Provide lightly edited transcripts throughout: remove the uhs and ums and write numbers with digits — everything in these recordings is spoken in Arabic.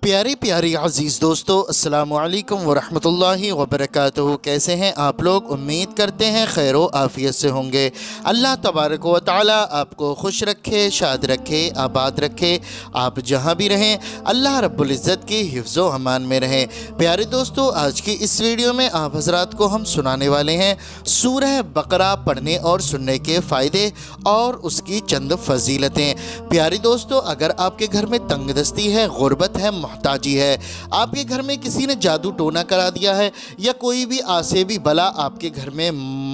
प्यारी प्यारी अज़ीज़ दोस्तों, अस्सलामु अलैकुम वरहमतुल्लाहि वबरकातुहू। कैसे हैं आप लोग? उम्मीद करते हैं खैर व आफ़ियत से होंगे। अल्लाह तबारक व तआला आपको खुश रखे, शाद रखे, आबाद रखे। आप जहाँ भी रहें अल्लाह रब्बुल इज़्ज़त की हिफ्ज़ व अमान में रहें। प्यारे दोस्तों, आज की इस वीडियो में आप हज़रात को हम सुनाने वाले हैं सूरह बकरा पढ़ने और सुनने के फ़ायदे और उसकी चंद फजीलतें। प्यारे दोस्तों, अगर आपके घर में तंगदस्ती है, गुर्बत है, मोहताजी है, आपके घर में किसी ने जादू टोना करा दिया है या कोई भी आसेबी बला आपके घर में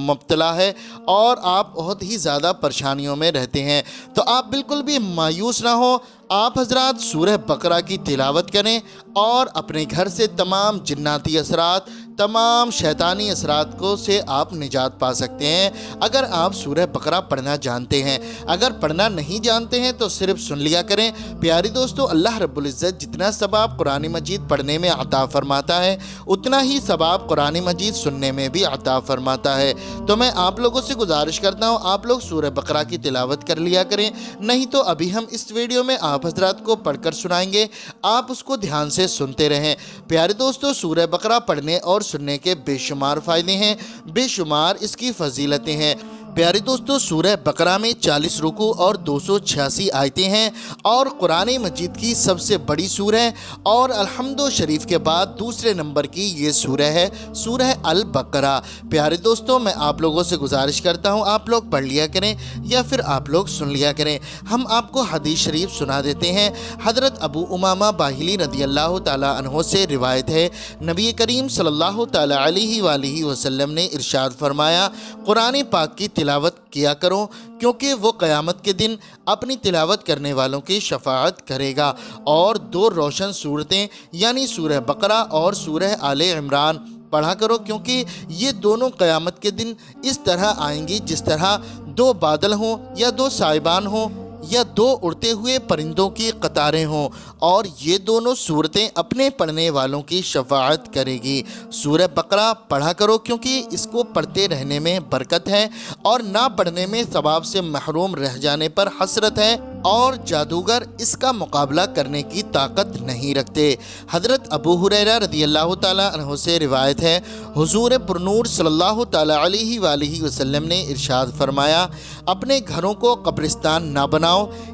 मुब्तला है और आप बहुत ही ज़्यादा परेशानियों में रहते हैं, तो आप बिल्कुल भी मायूस ना हो। आप हजरात सूरह बकरा की तिलावत करें और अपने घर से तमाम जिन्नाती असरात, तमाम शैतानी असरात को से आप निजात पा सकते हैं अगर आप सूरह बकरा पढ़ना जानते हैं। अगर पढ़ना नहीं जानते हैं तो सिर्फ सुन लिया करें। प्यारी दोस्तों, अल्लाह रब्बुल इज़्ज़त जितना सवाब कुरान मजीद पढ़ने में अता फरमाता है उतना ही सवाब कुरान मजीद सुनने में भी अता फरमाता है। तो मैं आप लोगों से गुजारिश करता हूँ, आप लोग सूरह बकरा की तिलावत कर लिया करें। नहीं तो अभी हम इस वीडियो में आप हजरात को पढ़कर सुनाएंगे, आप उसको ध्यान से सुनते रहें। प्यारे दोस्तों, सूरह बकरा पढ़ने और सुनने के बेशुमार फ़ायदे हैं, बेशुमार इसकी फजीलतें हैं। प्यारे दोस्तों, सूरह बकरा में 40 रुकू और 286 आयतें हैं और कुरान मजीद की सबसे बड़ी सूरह और अल्हम्दु शरीफ के बाद दूसरे नंबर की ये सूरह है, सूरह अल बकरा। प्यारे दोस्तों, मैं आप लोगों से गुजारिश करता हूँ, आप लोग पढ़ लिया करें या फिर आप लोग सुन लिया करें। हम आपको हदीस शरीफ सुना देते हैं। हज़रत अबू उमामा बाहिली रदियल्लाहु ताला अन्हो से रिवायत है, नबी करीम सल्लल्लाहु ताला अलैहि वसल्लम ने इरशाद फरमाया, कुरान पाक की तिलावत किया करो क्योंकि वो क़यामत के दिन अपनी तिलावत करने वालों की शफाअत करेगा। और दो रोशन सूरतें यानी सूरह बकरा और सूरह आले इमरान पढ़ा करो क्योंकि ये दोनों क़यामत के दिन इस तरह आएंगी जिस तरह दो बादल हों या दो साइबान हों या दो उड़ते हुए परिंदों की कतारें हों, और ये दोनों सूरतें अपने पढ़ने वालों की शफाअत करेगी। सूरह बकरा पढ़ा करो क्योंकि इसको पढ़ते रहने में बरकत है और ना पढ़ने में सवाब से महरूम रह जाने पर हसरत है और जादूगर इसका मुकाबला करने की ताकत नहीं रखते। हज़रत अबू हुरैरा रदियल्लाहु ताला अन्हु से रिवायत है, हुज़ूर पुरनूर सल्लल्लाहु ताला अलैहि वसल्लम ने इरशाद फरमाया, अपने घरों को कब्रिस्तान ना बनाओ,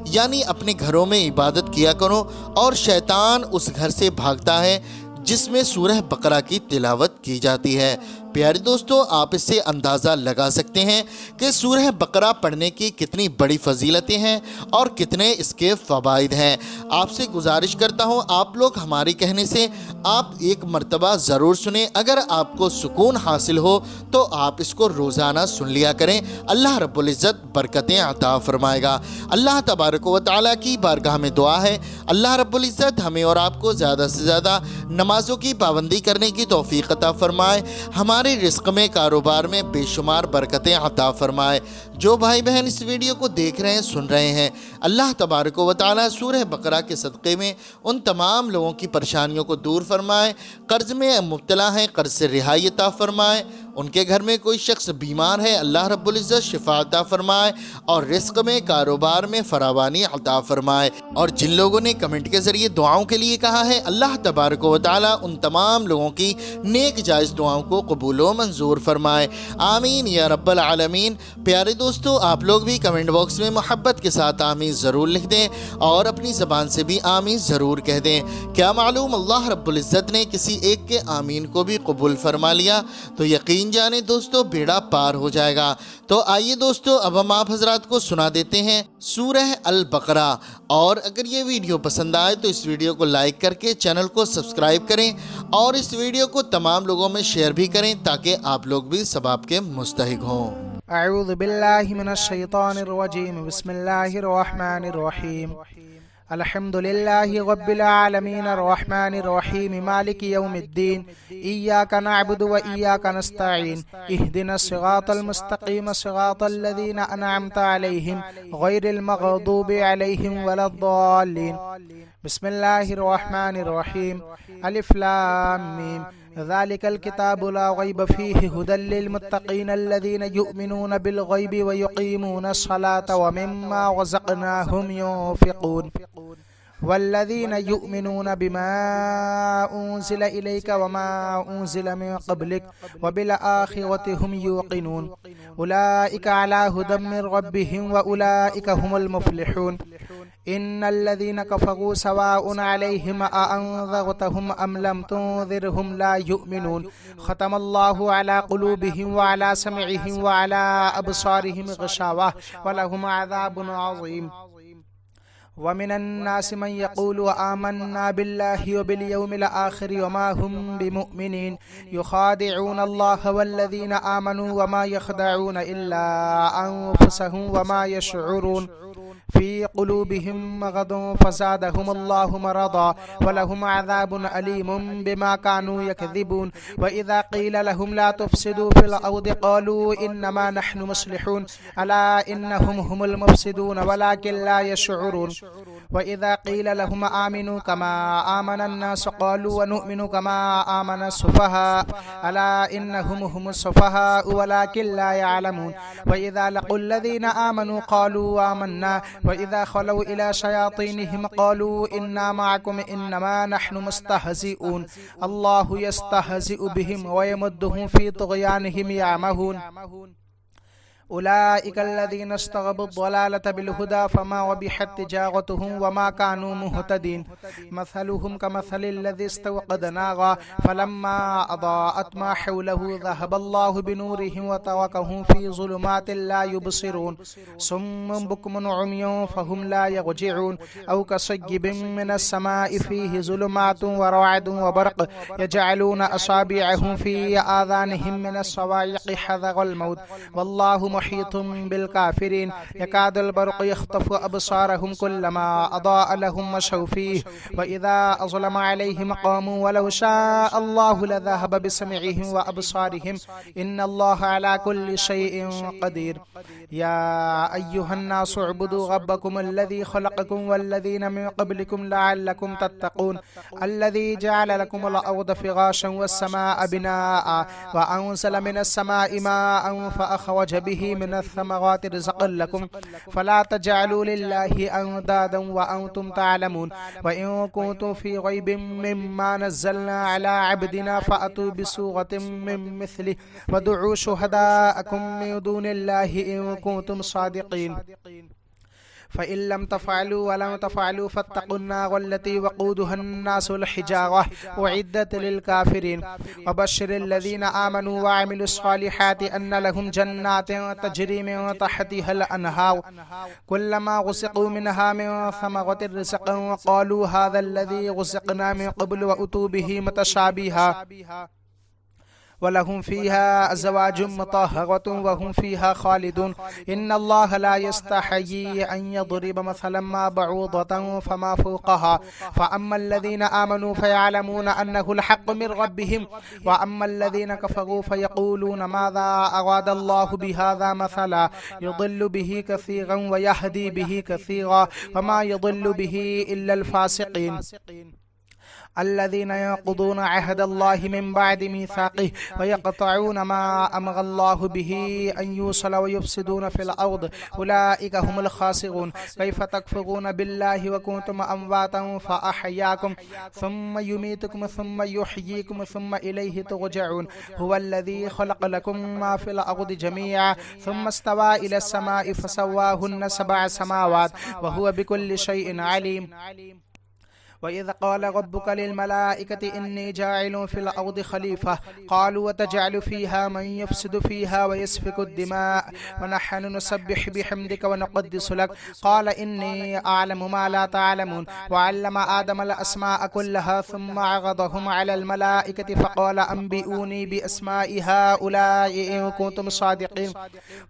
यानी अपने घरों में इबादत किया करो और शैतान उस घर से भागता है जिसमें सूरह बकरा की तिलावत की जाती है। प्यारे दोस्तों, आप इससे अंदाज़ा लगा सकते हैं कि सूरह बकरा पढ़ने की कितनी बड़ी फजीलतें हैं और कितने इसके फ़वाइद हैं। आपसे गुजारिश करता हूं, आप लोग हमारे कहने से आप एक मर्तबा ज़रूर सुने। अगर आपको सुकून हासिल हो तो आप इसको रोज़ाना सुन लिया करें। अल्लाह रब्बुल इज़्ज़त बरकतें अता फरमाएगा। अल्लाह तबारक व तआला की बारगाह में दुआ है, अल्लाह रब्बुल इज़्ज़त हमें और आपको ज़्यादा से ज़्यादा नमाज़ों की पाबंदी करने की तौफ़ीक़ अता फरमाए, हमारे रिज़्क़ में, कारोबार में बेशुमार बरकतें अता फरमाए। जो भाई बहन इस वीडियो को देख रहे हैं, सुन रहे हैं, अल्लाह तबारक व तआला सूरह बकरा के सदक़े में उन तमाम लोगों की परेशानियों को दूर फरमाए। कर्ज़ में मुब्तला हैं, कर्ज़ से रिहाई अता फरमाए। उनके घर में कोई शख्स बीमार है, अल्लाह रब्बुल इज़्ज़त शिफा अता फरमाए और रिज़्क़ में, कारोबार में फरावानी अता फरमाए। और जिन लोगों ने कमेंट के ज़रिए दुआओं के लिए कहा है, अल्लाह तबारक व तआला उन तमाम लोगों की नेक जायज़ दुआओं को कबूल व मंजूर फरमाए। आमीन या रब्बल आलमीन। प्यारे दोस्तों, आप लोग भी कमेंट बॉक्स में मोहब्बत के साथ आमीन ज़रूर लिख दें और अपनी ज़बान से भी आमीन ज़रूर कह दें। क्या मालूम अल्लाह रब्बुल इज़्ज़त ने किसी एक के आमीन को भी कबूल फरमा लिया तो यकीन जाने दोस्तों बेड़ा पार हो जाएगा। तो आइए दोस्तों, अब हम आप हजरात को सुना देते हैं सूरह अल बकरा। और अगर ये वीडियो पसंद आए तो इस वीडियो को लाइक करके चैनल को सब्सक्राइब करें और इस वीडियो को तमाम लोगों में शेयर भी करें ताकि आप लोग भी सवाब के मुस्तहिक हों। अऊज़ु बिल्लाहि मिनश शैतानिर रजीम, बिस्मिल्लाहिर रहमानिर रहीम, अल्हम्दुलिल्लाहि रब्बिल आलमीन, अर्रहमानिर रहीम, मालिकि यौमिद्दीन, इय्याका नअबुदु व इय्याका नस्तईन, इहदिनस सिरातल मुस्तकीम, सिरातल लज़ीना अनअमता अलैहिम, गैरिल मग़दूबि अलैहिम वलद्दाल्लीन। बिस्मिल्लाहिर रहमानिर रहीम, अलिफ लाम मीम, ज़ालिकल किताबु ला रैब फ़ीहि हुदल लिल मुत्तक़ीन अल्लज़ीना युमिनून बिल गैबि व युक़ीमूनस सलाता व मिम्मा रज़क़नाहुम युनफ़िक़ून। वल्लज़ीन युमिनून बिमा उन्ज़िल इलैका वमा उन्ज़िल मिन क़ब्लिक वबिल आखिरति हुम यूक़िनून उलाइका अला हुदम मिन रब्बिहिम व उलाइका हुमुल मुफ़्लिहून इन्नल्लज़ीन कफ़रू सवाउन अलैहिम अअन्ज़रतहुम अम लम तुन्ज़िरहुम ला युमिनून ख़तमल्लाहु अला क़ुलूबिहिम व अला समइहिम व अला अबसारिहिम ग़िशावा व लहुम अज़ाबुन अज़ीम वमिनन्नासि मन यक़ूलु आमन्ना बिल्लाहि व बिल यौमिल आखिर वमा हुम बिमुमिनीन युखादिऊन अल्लाह वल्लज़ीन आमनू वमा यख़दऊन इल्ला अन्फुसहुम वमा यशऊरून फ़ी क़ुलूबिहिम मरदुन फ़ज़ादहुमुल्लाहु मरदा वलहुम अज़ाबुन अलीमुन बिमा कानू यकज़िबून व इज़ा क़ील लहुम ला तुफ़सिदू फ़िल अर्दि क़ालू इन्नमा नहनु मुस्लिहून अला इन्नहुम हुमुल मुफ़सिदून वलाकिन ला यशऊरून व इज़ा क़ील लहुम आमिनू कमा आमनन नास क़ालू व नुअमिनु कमा आमनस सुफ़हा अला इन्नहुम हुमुस सुफ़हा वलाकिन ला यअलमून व इज़ा लक़ुल लज़ीना आमनू क़ालू आमन्ना व इज़ा ख़लऊ इला शयातीनिहिम क़ालू इन्ना मअकुम इन्नमा नहनु मुस्तहज़िऊन अल्लाहु यस्तहज़िउ बिहिम व यमुद्दुहुम फ़ी तुग़यानिहिम यअमहून उलाइका अल्लज़ीना इस्तगबु ज़लालत बिलहुदा फमा रबिहत तिजारतुहुम वमा कानू मुहतदीन मसलुहुम कमसलिल्लज़ी इस्तवक़द नारा फलम्मा अज़ाअत मा हौलहु ज़हबल्लाहु बिनूरिहिम व तरकहुम फ़ी ज़ुलुमातिन ला युबसिरून सुम्मुन बुक्मुन उम्युन फ़हुम ला यरजिऊन औ कसय्यिबिन मिनस समाइ फ़ीहि ज़ुलुमातुन व रअदुन व बर्क़ यजअलून असाबिअहुम फ़ी आज़ानिहिम मिनस सवाइक़ि हज़रल मौत वल्लाहु मुहीतुम बिल काफिरीन यकादुल बर्क़ु यख़्तफ़ु अबसारहुम कुल्लमा अज़ाअ लहुम मशौ फ़ीहि व इज़ा अज़लम अलैहिम क़ामू वलौ शाअ अल्लाहु लज़हब बिसमइहिम व अबसारिहिम इन्नल्लाहा अला कुल्लि शैइन क़दीर या अय्युहन्नासु उअ्बुदू रब्बकुम अल्लज़ी ख़लक़कुम वल्लज़ीना मिन क़ब्लिकुम लअल्लकुम तत्तक़ून अल्लज़ी जअल लकुमुल अर्ज़ फ़िराशन वस्समाअ बिनाअ व अंज़ल मिनस समाइ माअन फ़अख़रज बिही मिनस समराति रिज़क़न लकुम फ़ला तजअलू लिल्लाहि अंदादन व अंतुम तअलमून व इन कुंतुम फ़ी रैबिन मिम्मा नज़्ज़लना अला अब्दिना फ़अतू बिसूरतिन मिन मिस्लिहि वदउू शुहदाअकुम मिन दूनिल्लाहि इन कुंतुम सादिक़ीन फ़इन लम तफ़अलू व लम तफ़अलू फ़त्तक़ुन्नार अल्लती वक़ूदुहा अन्नासु वल हिजारा उइद्दत लिलकाफ़िरीन वबश्शिरिल्लज़ीना आमनू व अमिलुस्सालिहाति अन्न लहुम जन्नातिन तजरी मिन तहतिहल अनहार कुल्लमा रुज़िक़ू मिनहा मिन समरतिर रिज़क़न क़ालू हाज़ा रुज़िक़ना मिन क़ब्लु व उतू बिही मुतशाबिहा वलहुम फ़ीहा अज़वाजुम मुतहहरतुन वहुम फ़ीहा ख़ालिदून इन्नल्लाह ला यस्तहयी अन यज़रिब मसलन मा बऊदतन फमा फ़ौक़हा फ़अम्मल्लज़ीना आमनू फ़यअलमून अन्नहुल हक़्क़ु मिन रब्बिहिम व अम्मल्लज़ीना कफ़रू फ़यक़ूलून माज़ा अरादल्लाहु बिहाज़ा मसला युज़िल्लु बिही कसीरन व यहदी बिही कसीरा वमा युज़िल्लु बिही इल्लल फ़ासिक़ीन الذين ينقضون عهد الله من بعد ميثاقه ويقطعون ما أمر الله به أن يوصل ويفسدون في الأرض أولئك هم الخاسرون كيف تكفرون بالله وكنتم أمواتا فأحياكم ثم يميتكم ثم يحييكم ثم إليه ترجعون هو الذي خلق لكم ما في الأرض جميعا ثم استوى إلى السماء فسواهن 7 سماوات وهو بكل شيء عليم وإذ قال ربك للملائكة إني جاعل في الأرض خليفة قالوا وتجعل فيها من يفسد فيها ويسفك الدماء ونحن نسبح بحمدك ونقدس لك قال إني أعلم ما لا تعلمون وعلم آدم الأسماء كلها ثم عرضهم على الملائكة فقال أنبئوني بأسماء هؤلاء إن كنتم صادقين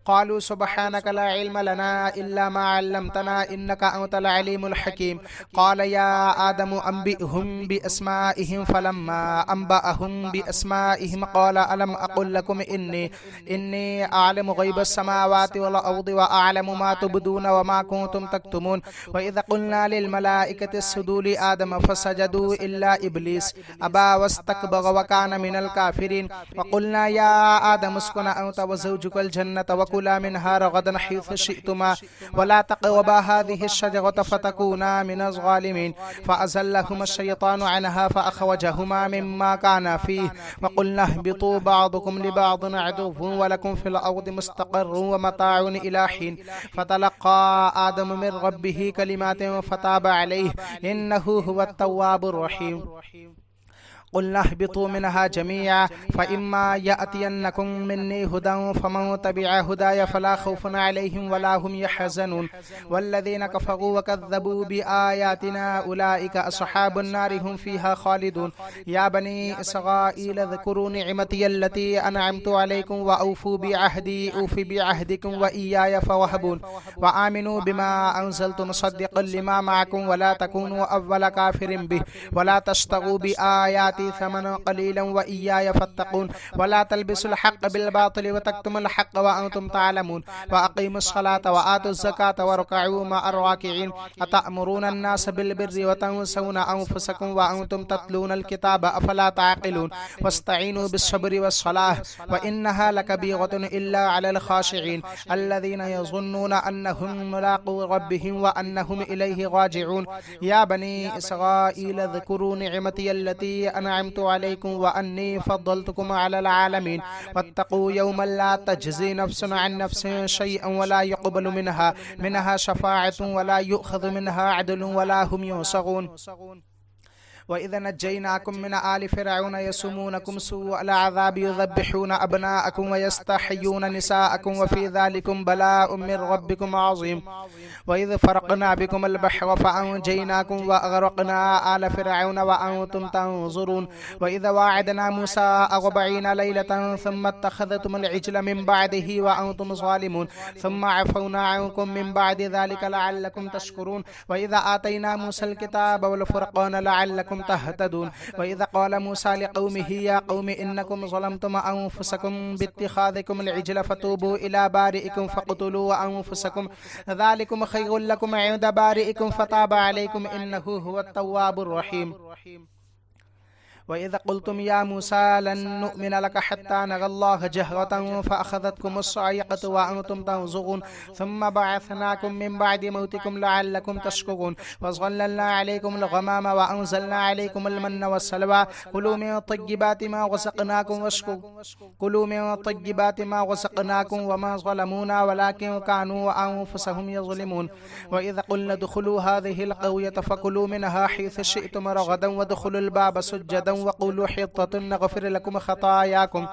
قالوا سبحانك لا علم لنا إلا ما علمتنا إنك أنت العليم الحكيم قال يا آدم آدم أنبئهم بأسمائهم فلما أنبأهم بأسمائهم قال ألم أقل لكم إني أعلم غيب السماوات والأرض وأعلم ما تبدون وما كنتم تكتمون وإذا قلنا للملائكة اسجدوا لآدم فسجدوا إلا إبليس أبى واستكبر وكان من الكافرين وقلنا يا آدم اسكن أنت وزوجك الجنة وكلا منها رغدا حيث شئتما ولا تقربا هذه الشجرة فتكونا من الظالمين فأزلهما الشيطان عنها فأخرجهما مما كانا فيه وقلنا اهبطوا بعضكم لبعض عدو ولكم في الأرض مستقر ومتاع إلى حين فتلقى آدم من ربه كلمات فتاب عليه إنه هو التواب الرحيم قلنا اهبطوا منها جميعا فإما يأتينكم مني هدى فمن تبع هداي فلا خوف عليهم ولا هم يحزنون والذين كفروا وكذبوا بآياتنا أولئك أصحاب النار هم فيها خالدون يا بني إسرائيل اذكروا نعمتي التي أنعمت عليكم وأوفوا بعهدي أوف بعهدكم وإياي فارهبون وآمنوا بما أنزلت مصدقا لما معكم ولا تكونوا أول كافر به ولا تشتروا بآياتي ثمنا قليلا وإياي فاتقون ولا تلبسوا الحق بالباطل وتكتموا الحق وأنتم تعلمون وأقيموا الصلاة وآتوا الزكاة واركعوا مع الراكعين أتأمرون الناس بالبر وتنسون أنفسكم وأنتم تتلون الكتاب أفلا تعقلون واستعينوا بالصبر والصلاة وإنها لكبيرة إلا على الخاشعين الذين يظنون أنهم ملاقو ربهم وأنهم إليه راجعون يا بني إسرائيل اذكروا نعمتي التي أنعمت عليكم وأني فضلتكم على العالمين واتقوا يوما لا تجزي نفس عن نفس شيئا ولا يقبل منها شفاعة ولا يؤخذ منها عدل ولا هم ينصرون وإذا نجيناكم من آل فرعون يسومونكم سوء العذاب يذبحون أبناءكم ويستحيون نساءكم وفي ذلكم بلاء من ربكم عظيم وإذ فرقنا بكم البحر فأنجيناكم وأغرقنا آل فرعون وأنتم تنظرون وإذا واعدنا موسى 40 ليلة ثم اتخذتم العجل من بعده وأنتم ظالمون ثم عفونا عنكم من بعد ذلك لعلكم تشكرون وإذا آتينا موسى الكتاب والفرقان لعلكم تهتدون وإذا قال موسى لقومه يا قوم إنكم ظلمتم أنفسكم باتخاذكم العجل فتوبوا إلى بارئكم فاقتلوا أنفسكم ذلكم خير لكم عند بارئكم فتاب عليكم إنه هو التواب الرحيم وإذا قلتم يا موسى لن نؤمن لك حتى نرى الله جهرة فأخذتكم الصاعقة وأنتم تنظرون ثم بعثناكم من بعد موتكم لعلكم تشكرون وظللنا عليكم الغمام وأنزلنا عليكم المن والسلوى كلوا من طيبات ما رزقناكم وما ظلمونا ولكن كانوا أنفسهم يظلمون وإذا قلنا ادخلوا هذه القرية فكلوا منها حيث شئتم رغدا وادخلوا الباب سجدا وقولوا حطة نغفر لكم خطاياكم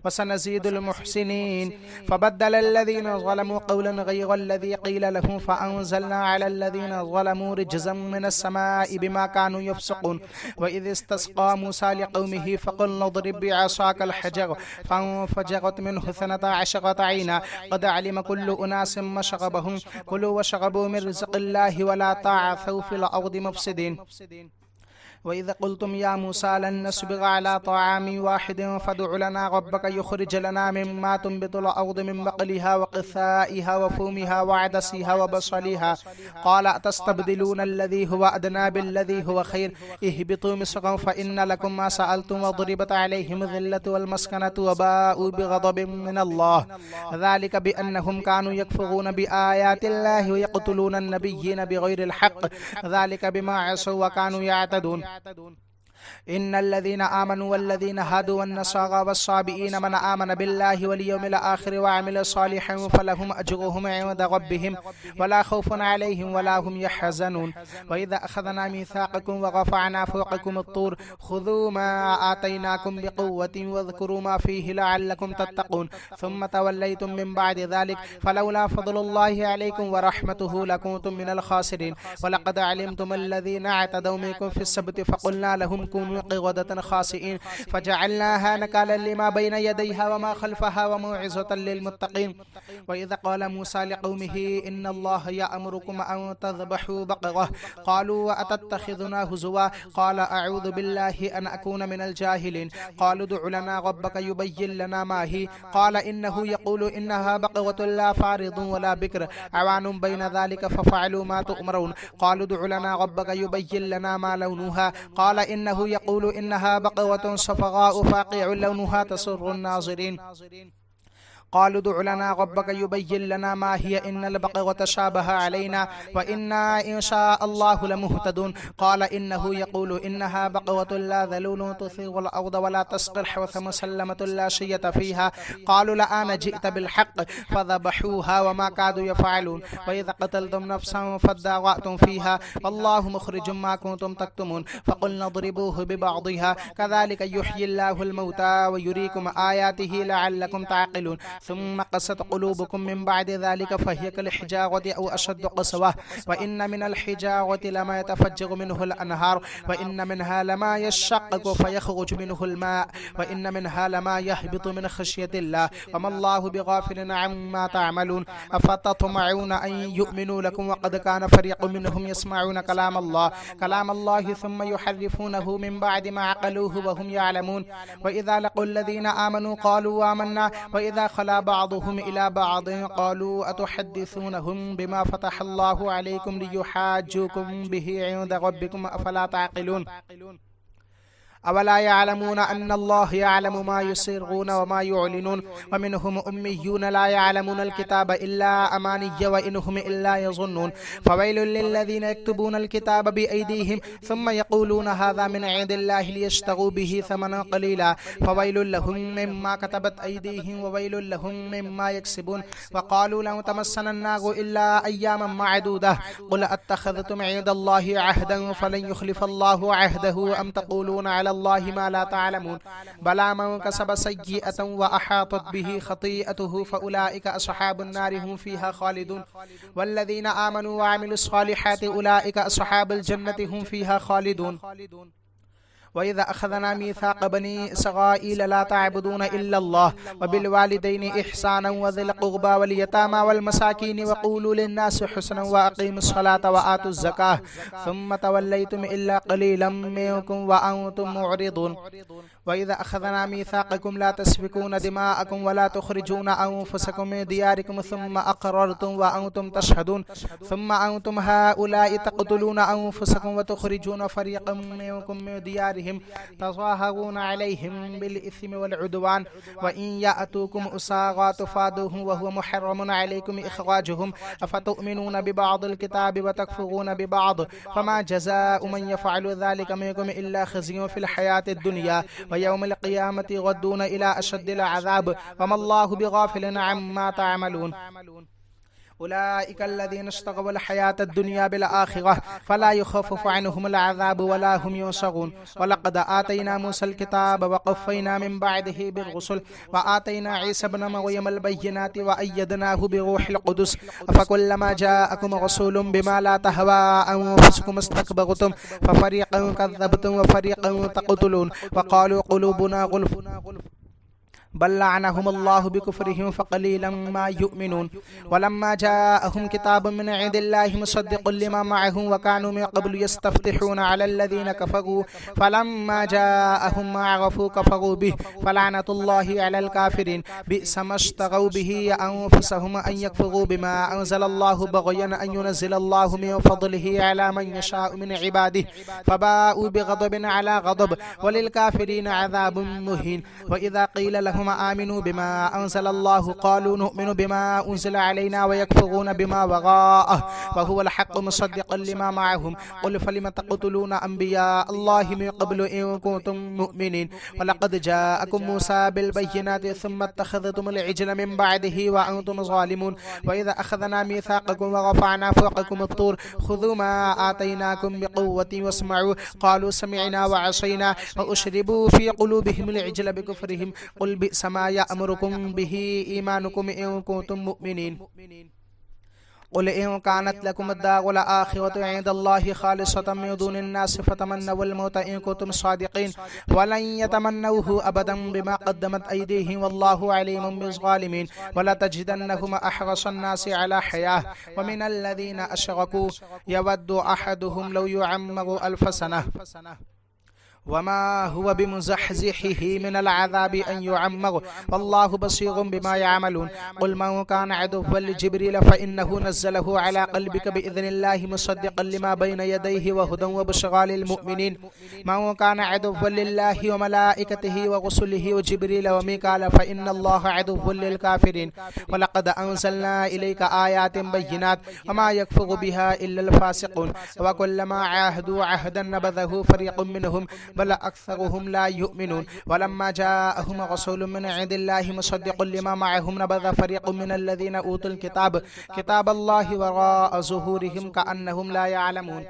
وسنزيد المحسنين فبدل الذين ظلموا قولا غير الذي قيل لهم فأنزلنا على الذين ظلموا رجزا من السماء بما كانوا يفسقون وإذ استسقى موسى لقومه فقل اضرب بعصاك الحجر فانفجرت منه 12 عينا قد علم كل أناس مشربهم كلوا واشربوا من رزق الله ولا تعثوا في الأرض مفسدين وإذا قلتم يا موسى لن نصبر على طعام واحد فادع لنا ربك يخرج لنا مما تنبت الأرض من بقلها وقثائها وفومها وعدسها وبصلها قال أتستبدلون الذي هو أدنى بالذي هو خير اهبطوا مصرا فإن لكم ما سألتم وضربت عليهم الذلة والمسكنة وباءوا بغضب من الله ذلك بأنهم كانوا يكفرون بآيات الله ويقتلون النبيين بغير الحق ذلك بما عصوا وكانوا يعتدون إن الذين آمنوا والذين هادوا والنصارى والصابئين من آمن بالله واليوم الآخر وعمل صالحا فلهم أجرهم عند ربهم ولا خوف عليهم ولا هم يحزنون وإذا أخذنا ميثاقكم ورفعنا فوقكم الطور خذوا ما آتيناكم بقوة واذكروا ما فيه لعلكم تتقون ثم توليتم من بعد ذلك فلولا فضل الله عليكم ورحمته لكنتم من الخاسرين ولقد علمتم الذين اعتدوا منكم في السبت فقلنا لهم كونوا قردة خاسئين فجعلناها نكالا لما بين يديها وما خلفها وموعظة للمتقين. وإذا قال موسى لقومه إن الله يأمركم أن تذبحوا بقرة قالوا أتتخذنا هزوا قال أعوذ بالله أن أكون من الجاهلين. قالوا ادع لنا ربك يبين لنا ما هي قال إنه يقول إنها بقرة لا فارض ولا بكر عوان بين ذلك ففعلوا ما تؤمرون. قالوا ادع لنا ربك يبين لنا ما لونها قال إنه يقول إنها بقرة صفراء فاقع لونها تسر الناظرين. قالوا ادع لنا ربك يبين لنا ما هي إن البقرة شابه علينا وإنا إن شاء الله لمهتدون. قال إنه يقول إنها بقرة لا ذلول تثير الأرض ولا تسقي الحوث مسلمة لا شية فيها. قالوا لآن جئت بالحق فذبحوها وما كادوا يفعلون. وإذا قتلتم نفسا فادارأتم فيها والله مخرج ما كنتم تكتمون. فقلنا اضربوه ببعضها كذلك يحيي الله الموتى ويريكم آياته لعلكم تعقلون. ثم قست قلوبكم من بعد ذلك فهي كالحجارة أو أشد قسوة وإن من الحجارة لما يتفجر منه الأنهار وإن منها لما يشقق فيخرج منه الماء وإن منها لما يهبط من خشية الله وما الله بغافل عما تعملون. أفتطمعون أن يؤمنوا لكم وقد كان فريق منهم يسمعون كلام الله ثم يحرفونه من بعد ما عقلوه وهم يعلمون. وإذا لقوا الذين آمنوا قالوا آمنا وإذا خلا بعضهم إلى بعض قالوا أتحدثونهم بما فتح الله عليكم ليحاجوكم به عند ربكم أفلا تعقلون. أولا يعلمون أن الله يعلم ما يسرون وما يعلنون. ومنهم أميون لا يعلمون الكتاب إلا أماني وإنهم إلا يظنون. فويل للذين يكتبون الكتاب بأيديهم ثم يقولون هذا من عند الله ليشتروا به ثمنا قليلا فويل لهم مما كتبت أيديهم وويل لهم مما يكسبون. وقالوا لن تمسنا النار إلا أياما معدودة قل أتخذتم عند الله عهدا فلن يخلف الله عهده أم تقولون على الله ما لا تعلمون. بلى من كسب سيئة وأحاطت به خطيئته فأولئك أصحاب النار هم فيها خالدون. والذين آمنوا وعملوا الصالحات أولئك أصحاب الجنة هم فيها خالدون. وإذا أخذنا ميثاق بني إسرائيل لا تعبدون إلا الله وبالوالدين إحسانا وذي القربى واليتامى والمساكين وقولوا للناس حسنا وأقيموا الصلاة وآتوا الزكاة ثم توليتم إلا قليلا منكم وأنتم معرضون. وإذا أخذنا ميثاقكم لا تسفكون دماءكم ولا تخرجون أنفسكم من دياركم ثم أقررتم وأنتم تشهدون ثم أنتم هؤلاء تقتلون أنفسكم وتخرجون فريقا منكم من ديارهم تظاهرون عليهم بالإثم والعدوان وإن يأتوكم أسارى تفادوهم وهو محرم عليكم إخراجهم أفتؤمنون ببعض الكتاب وتكفرون ببعض فما جزاء من يفعل ذلك منكم إلا خزي في الحياة الدنيا ويوم القيامة يردون إلى أشد العذاب وما الله بغافل عما تعملون. أولئك الذين اشتروا الحياة الدنيا بالآخرة فلا يخفف عنهم العذاب ولا هم ينصرون. ولقد آتينا موسى الكتاب وقفينا من بعده بالرسل وآتينا عيسى بن مريم البينات وأيدناه بروح القدس أفكلما جاءكم رسول بما لا تهوى أنفسكم استكبرتم ففريقا كذبتم وفريقا تقتلون وقالوا قلوبنا غلف بل لعنهم الله بكفرهم فقليلا ما يؤمنون. ولما جاءهم كتاب من عند الله مصدق لما معهم وكانوا من قبل يستفتحون على الذين كفروا فلما جاءهم ما عرفوا كفروا به فلعنة الله على الكافرين بئس ما اشتروا به أنفسهم أن يكفروا بما أنزل الله بغيا أن ينزل الله من فضله على من يشاء من عباده فباءوا بغضب على غضب وللكافرين عذاب مهين. وإذا قيل لهم آمنوا بما أنزل الله قالوا نؤمن بما أنزل علينا ويكفرون بما وراءه وهو الحق مصدقا لما معهم قل فلم تقتلون أنبياء الله من قبل إن كنتم مؤمنين. ولقد جاءكم موسى بالبينات ثم اتخذتم العجل من بعده وأنتم ظالمون. وإذا أخذنا ميثاقكم ورفعنا فوقكم الطور خذوا ما آتيناكم بقوة واسمعوا قالوا سمعنا وعصينا وأشربوا في قلوبهم العجل بكفرهم قل بئس ما يأمركم به إيمانكم إن كنتم مؤمنين. قل إن كانت لكم الدار الآخرة عند الله خالصة من دون الناس فتمنوا الموت إن كنتم صادقين ولن يتمنوه أبدا بما قدمت أيديهم والله عليم بالظالمين ولتجدنهم أحرص الناس على حياة ومن الذين أشركوا يود أحدهم لو يعمر 1000 سنة وما هو بمزحزحه من العذاب أن يعمر والله بصير بما يعملون قل من كان عدوا لجبريل فإنه نزله على قلبك بإذن الله مصدقا لما بين يديه وهدى وبشرى للمؤمنين من كان عدوا لله وملائكته ورسله وجبريل وميكال فإن الله عدو للكافرين ولقد أنزلنا إليك آيات بينات وما يكفر بها إلا الفاسقون وكلما عاهدوا عهدا نبذه فريق منهم بل أكثرهم لا يؤمنون ولما جاءهم رسول من عند الله مصدق لما معهم نبذ فريق من الذين أوتوا الكتاب كتاب الله وراء ظهورهم كأنهم لا يعلمون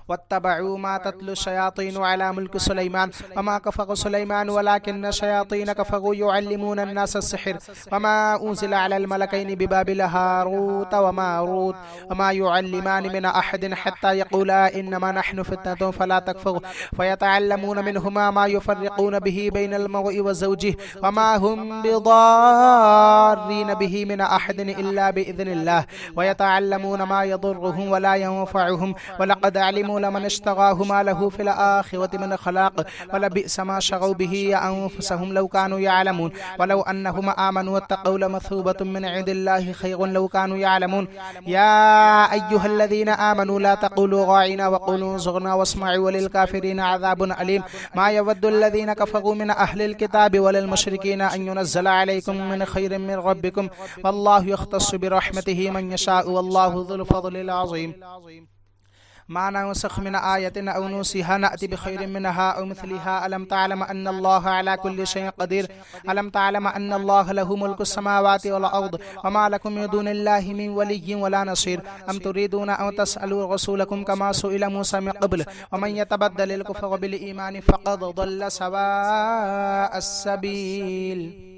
واتبعوا ما تتلو الشياطين على ملك سليمان وما كفر سليمان ولكن الشياطين كفروا يعلمون الناس السحر وما أنزل على الملكين ببابل هاروت وماروت وما يعلمان من أحد حتى يقولا إنما نحن فتنة فلا تكفر فيتعلمون منهما ما يفرقون به بين المرء وزوجه وما هم بضارين به من أحد إلا بإذن الله ويتعلمون ما يضرهم ولا ينفعهم ولقد علموا لمن اشتراه ما له في الآخرة من خلاق ولبئس ما شروا به أنفسهم لو كانوا يعلمون ولو أنهم آمنوا واتقوا لمثوبة من عند الله خير لو كانوا يعلمون يا أيها الذين آمنوا لا تقولوا راعنا وقولوا انظرنا واسمعوا وللكافرين عذاب أليم ما يود الذين كفروا من أهل الكتاب وللمشركين أن ينزل عليكم من خير من ربكم والله يختص برحمته من يشاء والله ذو الفضل العظيم ما ننسخ من آية أو ننسها نأتي بخير منها أو مثلها ألم تعلم أن الله على كل شيء قدير ألم تعلم أن الله له ملك السماوات والأرض وما لكم من دون الله من ولي ولا نصير أم تريدون أن تسألوا رسولكم كما سئل موسى من قبل ومن يتبدل الكفر بالإيمان فقد ضل سواء السبيل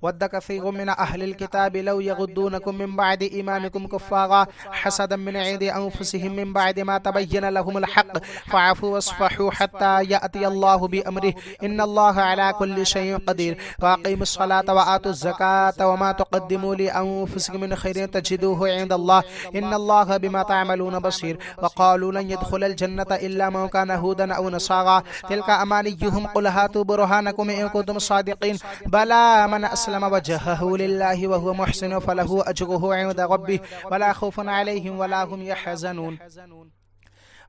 ود كثير من أهل الكتاب لو يغضونكم من بعد إيمانكم كفارا حسدا من عند أنفسهم من بعد ما تبين لهم الحق فاعفوا واصفحوا حتى يأتي الله بأمره إن الله على كل شيء قدير وأقيموا الصلاة وآتوا الزكاة وما تقدموا لأنفسكم من خير تجدوه عند الله إن الله بما تعملون بصير وقالوا لن يدخل الجنة إلا من كان هودا أو نصارى تلك أمانيهم قل هاتوا برهانكم إن كنتم صادقين بلى من أسلم وجهه لله وهو محسن فله أجره عند ربه ولا خوف عليهم ولا هم يحزنون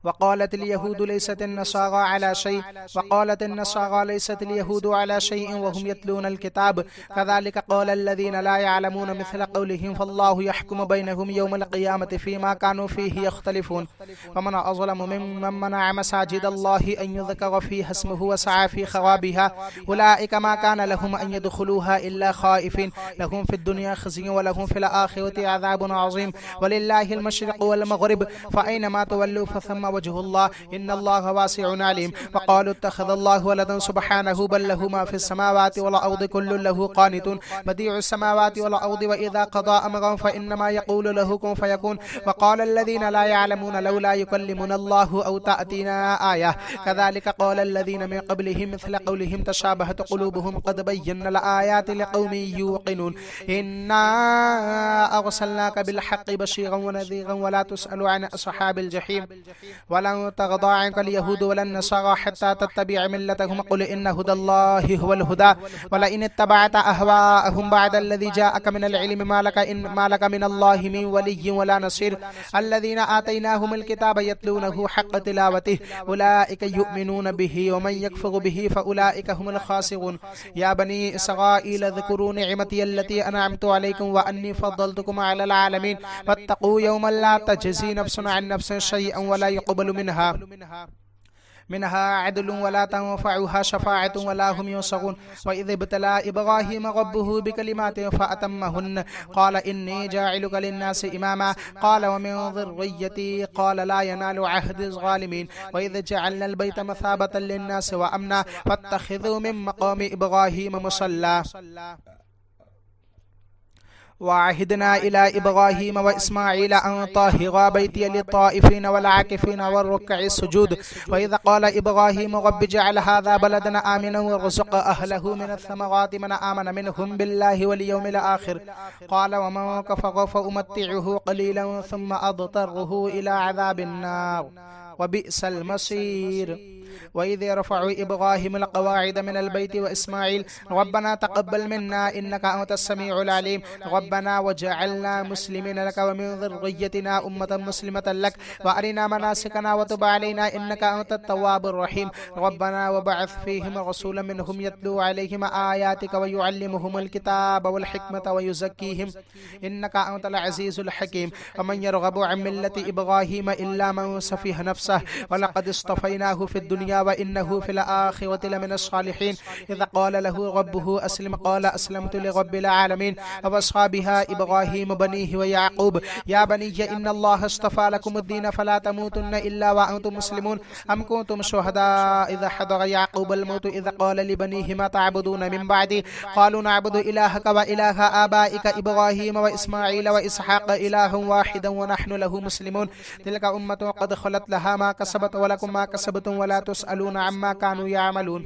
وقالت اليهود ليست النصارى على شيء وقالت النصارى ليست اليهود على شيء وهم يتلون الكتاب كذلك قال الذين لا يعلمون مثل قولهم فالله يحكم بينهم يوم القيامة فيما كانوا فيه يختلفون ومن أظلم ممن منع مساجد الله أن يذكر فيها اسمه وسعى في خرابها أولئك ما كان لهم أن يدخلوها إلا خائفين لهم في الدنيا خزي ولهم في الآخرة عذاب عظيم ولله المشرق والمغرب فأينما تولوا فثم وجه الله إن الله واسع عليم وقالوا اتخذ الله ولدا سبحانه بل له ما في السماوات والأرض كل له قانتون بديع السماوات والأرض وإذا قضى أمرا فإنما يقول له كن فيكون وقال الذين لا يعلمون لولا يكلمنا الله أو تأتينا آية كذلك قال الذين من قبلهم مثل قولهم تشابهت قلوبهم قد بينا الآيات لقوم يوقنون إنا أرسلناك بالحق بشيرا ونذيرا ولا تسأل عن أصحاب الجحيم ولن ترضى عنك اليهود ولا النصارى حتى تتبع ملتهم قل إن هدى الله هو الهدى ولئن اتبعت أهواءهم بعد الذي جاءك من العلم ما لك من الله من ولي ولا نصير الذين آتيناهم الكتاب يتلونه حق تلاوته أولئك يؤمنون به ومن يكفر به فأولئك هم الخاسرون يا بني إسرائيل اذكروا نعمتي التي أنعمت عليكم وأني فضلتكم على العالمين واتقوا يوما لا تجزي نفس عن نفس شيئا ولا يقبل منها عدل ولا تنفعها شفاعة ولا هم ينصرون وإذ ابتلى إبراهيم ربه بكلمات فأتمهن قال إني جاعلك للناس إماما قال ومن ذريتي قال لا ينال عهد الظالمين وإذ جعلنا البيت مثابة للناس وأمنا واتخذوا من مقام إبراهيم مصلى وعهدنا إلى إبراهيم وإسماعيل أن طهرا بيتي للطائفين والعاكفين والركع السجود وإذا قال إبراهيم رب اجعل هذا بلدنا آمنا وارزق أهله من الثمرات من آمن منهم بالله واليوم الآخر قال ومن كفر فأمتعه قليلا ثم أضطره إلى عذاب النار وبئس المصير وإذ يرفع إبراهيم القواعد من البيت وإسماعيل ربنا تقبل منا إنك أنت السميع العليم ربنا وجعلنا مسلمين لك ومن ذريتنا أمة مسلمة لك وأرنا مناسكنا وتب علينا إنك أنت التواب الرحيم ربنا وبعث فيهم رسولا منهم يتلو عليهم آياتك ويعلمهم الكتاب والحكمة ويزكيهم إنك أنت العزيز الحكيم ومن يرغب عن ملة إبراهيم إلا من سفه نفسه ولقد اصطفيناه في الدنيا وإنه في الآخرة لمن الصالحين إذا قال له ربه أسلم قال أسلمت لرب العالمين ووصى بها إبراهيم بنيه ويعقوب يا بني إن الله اصطفى لكم الدين فلا تموتن إلا وأنتم مسلمون أم كنتم شهداء إذا حضر يعقوب الموت إذا قال لبنيه ما تعبدون من بعدي قالوا نعبد إلهك وإله آبائك إبراهيم وإسماعيل وإسحاق إله واحدا ونحن له مسلمون تلك أمة قد خلت لها ما كسبت ولكم ما كسبتم ولا تسألون عما كانوا يعملون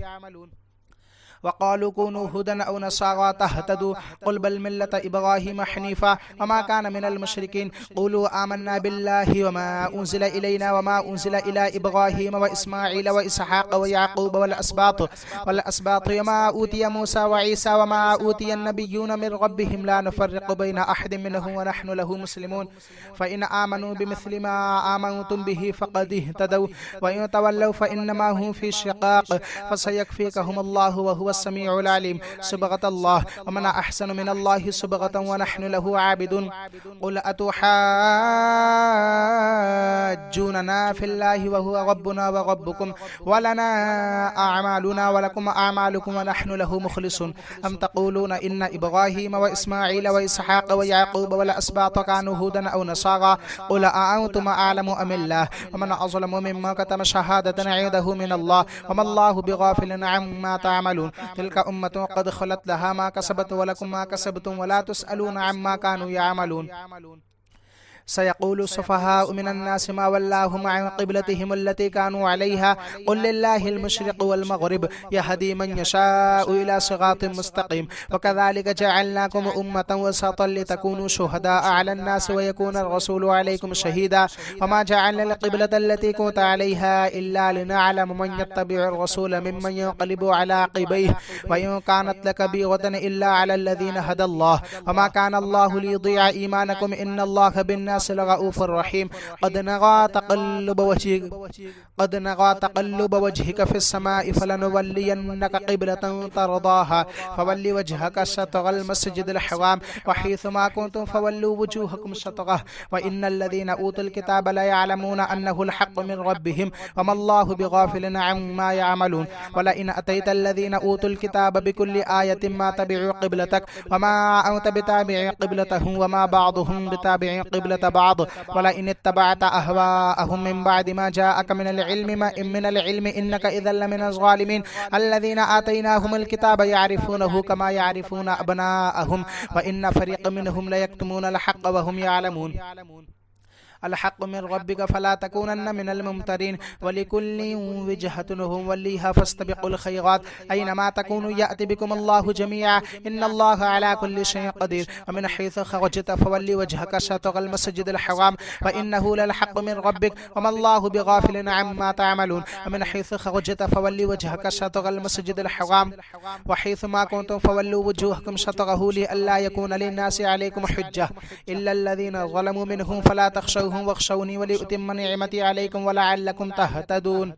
وقالوا كونوا هدى أو نصارى تهتدوا قل بل ملة إبراهيم حنيفا وما كان من المشركين قولوا آمنا بالله وما أنزل إلينا وما أنزل إلى إبراهيم وإسماعيل وإسحاق ويعقوب والأسباط وما أوتي موسى وعيسى وما أوتي النبيون من ربهم لا نفرق بين أحد منهم ونحن له مسلمون فإن آمنوا بمثل ما آمنتم به فقد اهتدوا وإن تولوا فإنما هم في شقاق فسيكفيكهم الله وهو السميع العليم صبغة الله ومن أحسن من الله صبغة ونحن له عابدون قل أتحاجوننا في الله وهو ربنا وربكم ولنا أعمالنا ولكم أعمالكم ونحن له مخلصون أم تقولون إن إبراهيم وإسماعيل وإسحاق ويعقوب والأسباط كانوا هودا أو نصارى قل أأنتم أعلم أم الله ومن أظلم ممن كتم شهادة عنده من الله وما الله بغافل عما تعملون تلك أمة قد خلت لها ما كسبت ولكم ما كسبتم ولا تسألون عما كانوا يعملون سيقول السفهاء من الناس ما ولاهم عن قبلتهم التي كانوا عليها قل لله المشرق والمغرب يهدي من يشاء إلى صراط مستقيم وكذلك جعلناكم أمة وسطا لتكونوا شهداء على الناس ويكون الرسول عليكم شهيدا وما جعلنا القبلة التي كنت عليها إلا لنعلم من يتبع الرسول ممن ينقلب على عقبيه وإن كانت لكبيرة إلا على الذين هدى الله وما كان الله ليضيع إيمانكم إن الله بالناس لرؤوف رحيم قد نرى تقلب وجهك في السماء فلنولينك قبلة ترضاها فول وجهك شطر المسجد الحرام وحيث ما كنتم فولوا وجوهكم شطره وإن الذين أوتوا الكتاب لا يعلمون أنه الحق من ربهم وما الله بغافل عما يعملون ولئن أتيت الذين أوتوا الكتاب بكل آية ما تبعوا قبلتك وما أنت بتابع قبلتهم وما بعضهم بتابع قبلة بعض ولئن اتبعت أهواءهم من بعد ما جاءك من العلم إنك إذا لمن الظالمين الذين آتيناهم الكتاب يعرفونه كما يعرفون أبناءهم وإن فريق منهم ليكتمون الحق وهم يعلمون الحق من ربك فلا تكونن من الممترين ولكل وجهة هم وليها فاستبقوا الخيرات أينما تكونوا يأتي بكم الله جميعا إن الله على كل شيء قدير ومن حيث خرجت فولي وجهك شطر المسجد الحرام وإنه للحق من ربك وما الله بغافل عما تعملون ومن حيث خرجت فولي وجهك شطر المسجد الحرام وحيث ما كنتم فولوا وجوهكم شطره لئلا يكون للناس عليكم حجة إلا الذين ظلموا منهم فلا تخشوا واخشوني ولأتم نعمتي عليكم ولعلكم تهتدون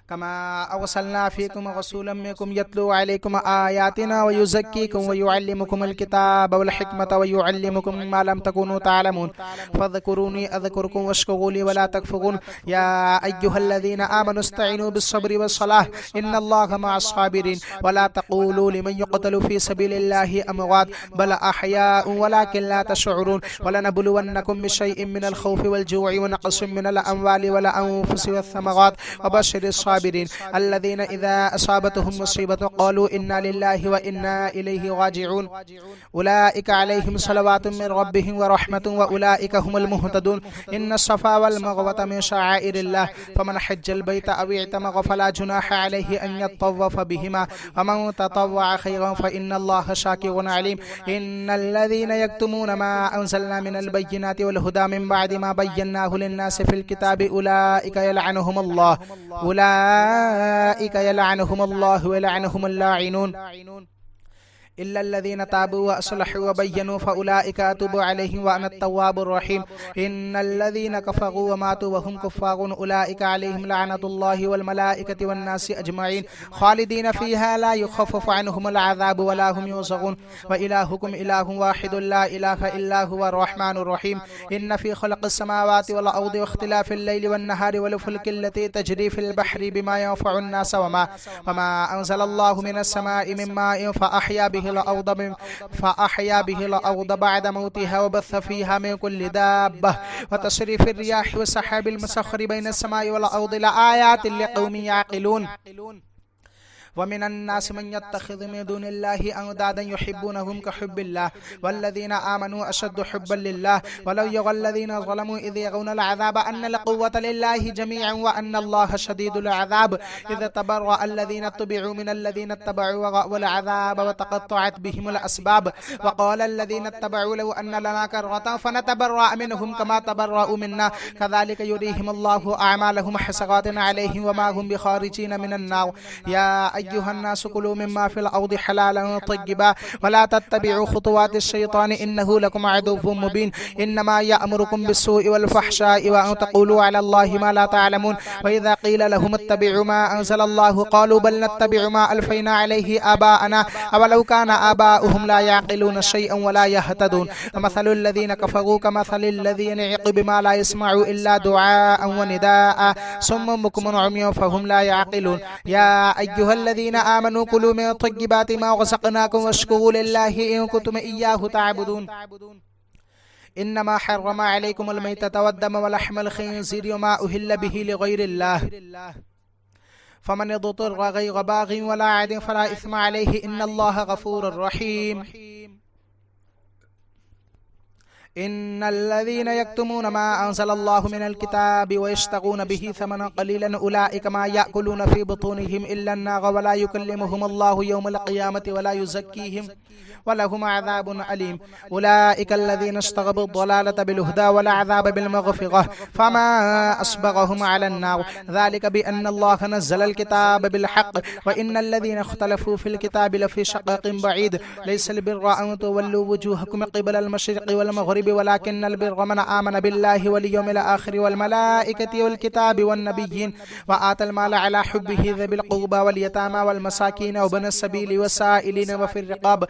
كما أرسلنا فيكم رسولا منكم يتلو عليكم آياتنا ويزكيكم ويعلمكم الكتاب والحكمة ويعلمكم ما لم تكونوا تعلمون فاذكروني أذكركم واشكروا لي ولا تكفرون يا أيها الذين آمنوا استعينوا بالصبر والصلاة إن الله مع الصابرين ولا تقولوا لمن يقتل في سبيل الله أموات بل أحياء ولكن لا تشعرون ولنبلونكم بشيء من الخوف والجوع ونقص من الأموال والأنفس والثمرات وبشر الصابرين الصابرين الذين إذا أصابتهم مصيبة قالوا إنا لله وإنا إليه راجعون أولئك عليهم صلوات من ربهم ورحمة وأولئك هم المهتدون إن الصفا والمروة من شعائر الله فمن حج البيت أو اعتمر فلا جناح عليه أن يطوف بهما ومن تطوع خيرا فإن الله شاكر عليم إن الذين يكتمون ما أنزلنا من البينات والهدى من بعد ما بيناه للناس في الكتاب أولئك يلعنهم الله ويلعنهم اللاعنون إلا الذين تابوا وأصلحوا وبينوا فأولئك أتوب عليهم وأنا التواب الرحيم إن الذين كفروا وماتوا وهم كفار أولئك عليهم لعنة الله والملائكة والناس أجمعين خالدين فيها لا يخفف عنهم العذاب ولا هم ينصرون وإلهكم إله واحد لا إله إلا هو الرحمن الرحيم إن في خلق السماوات والأرض واختلاف الليل والنهار والفلك التي تجري في البحر بما ينفع الناس وما أنزل الله من السماء من ماء فأحيا به الأرض بعد موتها وبث فيها من كل دابة وتصريف الرياح والسحاب المسخر بين السماء والأرض لآيات لقوم يعقلون ومن الناس من يتخذ من دون الله أندادا يحبونهم كحب الله والذين آمنوا أشد حبا لله ولو يرى الذين ظلموا إذ يرون العذاب أن القوة لله جميعا وأن الله شديد العذاب إذ تبرأ الذين اتبعوا من الذين اتبعوا ورأوا العذاب وتقطعت بهم الأسباب وقال الذين اتبعوا لو أن لنا كرة فنتبرأ منهم كما تبرأوا منا كذلك يريهم الله أعمالهم حسرات عليهم وما هم بخارجين من النار يا أيها الناس كلوا مما في الأرض حلالا طيبا ولا تتبعوا خطوات الشيطان إنه لكم عدو مبين إنما يأمركم بالسوء والفحشاء وأن تقولوا على الله ما لا تعلمون وإذا قيل لهم اتبعوا ما أنزل الله قالوا بل نتبع ما ألفينا عليه آباءنا أولو كان آباؤهم لا يعقلون شيئا ولا يهتدون ومثل الذين كفروا كمثل الذين يعق بما لا يسمع إلا دعاء ونداء صم بكم عمي فهم لا يعقلون يا أيها الذين آمنوا كلوا من طيبات ما رزقناكم واشكروا لله إن كنتم إياه تعبدون إنما حرم عليكم الميتة والدم ولحم الخنزير وما أهل به لغير الله فمن اضطر غير باغ ولا عاد فلا إثم عليه إن الله غفور رحيم إن الذين يكتمون ما أنزل الله من الكتاب ويشترون به ثمنا قليلا أولئك ما يأكلون في بطونهم إلا النار ولا يكلمهم الله يوم القيامة ولا يزكيهم ولهم عذاب أليم أولئك الذين اشتروا الضلالة بالهدى والعذاب بالمغفرة فما أصبرهم على النار ذلك بأن الله نزل الكتاب بالحق وإن الذين اختلفوا في الكتاب لفي شقاق بعيد ليس البر أن تولوا وجوهكم قبل المشرق والمغرب ولكن البر من آمن بالله واليوم الآخر والملائكة والكتاب والنبيين وآتى المال على حبه ذوي القربى واليتامى والمساكين وابن السبيل والسائلين وفي الرقاب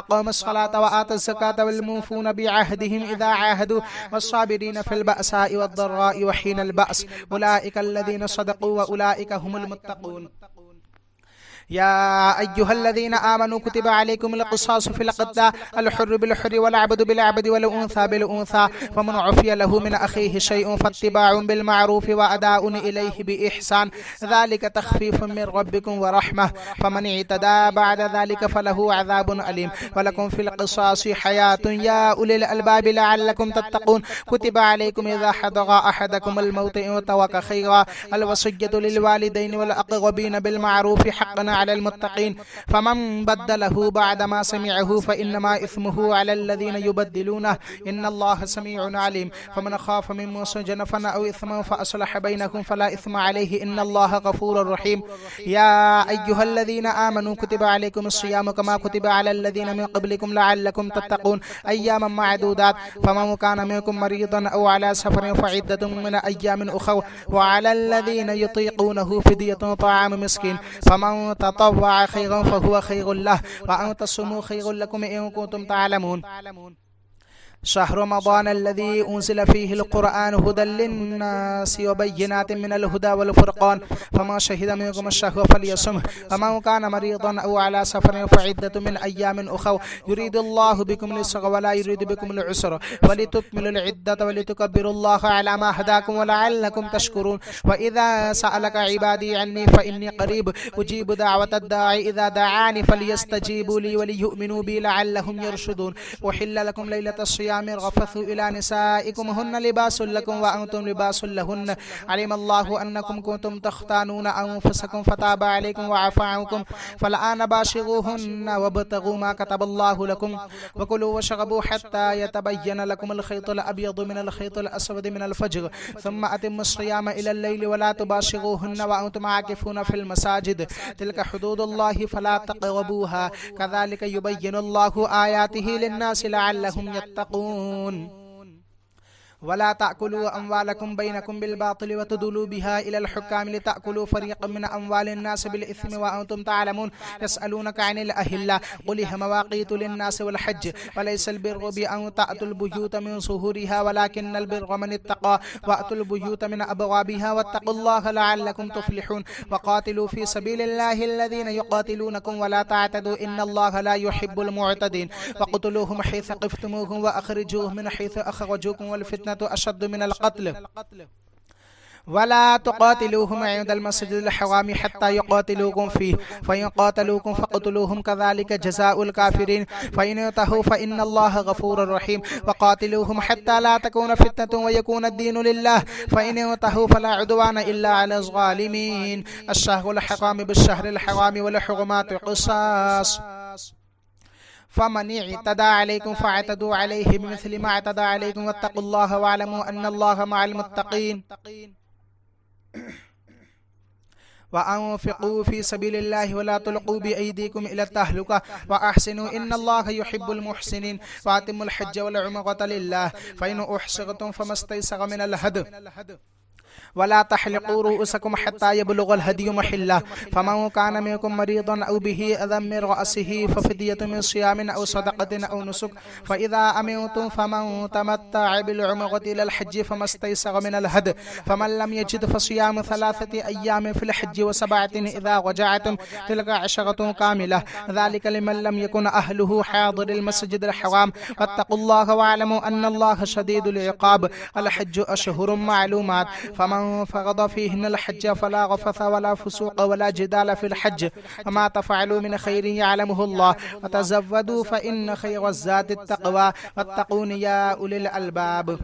وأقام الصلاة وآتى الزكاة والموفون بعهدهم إذا عاهدوا والصابرين في البأساء والضراء وحين البأس أولئك الذين صدقوا وأولئك هم المتقون يا أيها الذين آمنوا كتب عليكم القصاص في القتلى الحر بالحر والعبد بالعبد والأنثى بالأنثى فمن عفي له من أخيه شيء فاتباع بالمعروف وأداء إليه بإحسان ذلك تخفيف من ربكم ورحمة فمن اعتدى بعد ذلك فله عذاب أليم ولكم في القصاص حياة يا أولي الألباب لعلكم تتقون كتب عليكم إذا حضر أحدكم الموت إن ترك خيرا الوصية للوالدين والأقربين بالمعروف حقا على المتقين فمن بدله بعد ما سمعه فإنما إثمه على الذين يبدلونه إن الله سميع عليم فمن خاف من موص جنفا أو إثما فأصلح بينكم فلا إثم عليه إن الله غفور رحيم يا أيها الذين آمنوا كتب عليكم الصيام كما كتب على الذين من قبلكم لعلكم تتقون أياما معدودات فمن كان منكم مريضا أو على سفر فعدة من أيام أخر وعلى الذين يطيقونه فدية طعام مسكين فمن تطوع خيرا فهو خير له وأن تصوموا خير لكم إن كنتم تعلمون شهر رمضان الذي أنزل فيه القرآن هدى للناس وبينات من الهدى والفرقان فما شهد منكم الشهر فليصمه ومن كان مريضا أو على سفر فعدة من أيام أخر يريد الله بكم اليسر ولا يريد بكم العسر ولتكملوا العدة ولتكبروا الله على ما هداكم ولعلكم تشكرون وإذا سألك عبادي عني فإني قريب أجيب دعوة الداعي إذا دعاني فليستجيبوا لي وليؤمنوا بي لعلهم يرشدون أحل لكم ليلة الصيام الرفث إلى نسائكم هن لباس لكم وأنتم لباس لهن علم الله أنكم كنتم تختانون أنفسكم فتاب عليكم وعفى عنكم فالآن باشروهن وابتغوا ما كتب الله لكم وكلوا واشربوا حتى يتبين لكم الخيط الأبيض من الخيط الأسود من الفجر ثم أتموا الصيام إلى الليل ولا تباشروهن وأنتم عاكفون في المساجد تلك حدود الله فلا تقربوها كذلك يبين الله آياته للناس لعلهم يتقون ولا تأكلوا أموالكم بينكم بالباطل وتدلوا بها إلى الحكام لتأكلوا فريقا من أموال الناس بالإثم وأنتم تعلمون يسألونك عن الأهلة قل هي مواقيت للناس والحج وليس البر بأن تأتوا البيوت من ظهورها ولكن البر من اتقى وأتوا البيوت من أبوابها واتقوا الله لعلكم تفلحون وقاتلوا في سبيل الله الذين يقاتلونكم ولا تعتدوا إن الله لا يحب المعتدين وقتلوهم حيث قفتموهم وأخرجوهم من حيث أخرجوكم والفتنة أشد من القتل ولا تقاتلوهم عند المسجد الحرام حتى يقاتلوكم فيه فإن قاتلوكم فاقتلوهم كذلك جزاء الكافرين فإن ينتهوا فإن الله غفور رحيم وقاتلوهم حتى لا تكون فتنة ويكون الدين لله فإن ينتهوا فلا عدوان إلا على الظالمين الشهر الحرام بالشهر الحرام والحرمات قصاص فمن اعتدى عليكم فاعتدوا عليه بمثل ما اعتدى عليكم واتقوا الله واعلموا أن الله مع المتقين وأنفقوا في سبيل الله ولا تلقوا بأيديكم إلى التهلكة وأحسنوا إن الله يحب المحسنين وأتموا الحج والعمرة لله فإن أحصرتم فما استيسر من الهدي ولا تحلقوا رؤوسكم حتى يبلغ الهدي محله فمن كان منكم مريضا أو به أذى من رأسه ففدية من صيام أو صدقة أو نسك فإذا أمنتم فمن تمتع بالعمرة إلى الحج فما استيسر من الهدي فمن لم يجد فصيام 3 أيام في الحج و7 إذا رجعتم تلك 10 كاملة ذلك لمن لم يكن أهله حاضر المسجد الحرام واتقوا الله واعلموا أن الله شديد العقاب الحج أشهر معلومات فمن فرض فيهن الحج فلا رفث ولا فسوق ولا جدال في الحج وما تفعلوا من خير يعلمه الله وتزودوا فإن خير الزاد التقوى واتقون يا أولي الألباب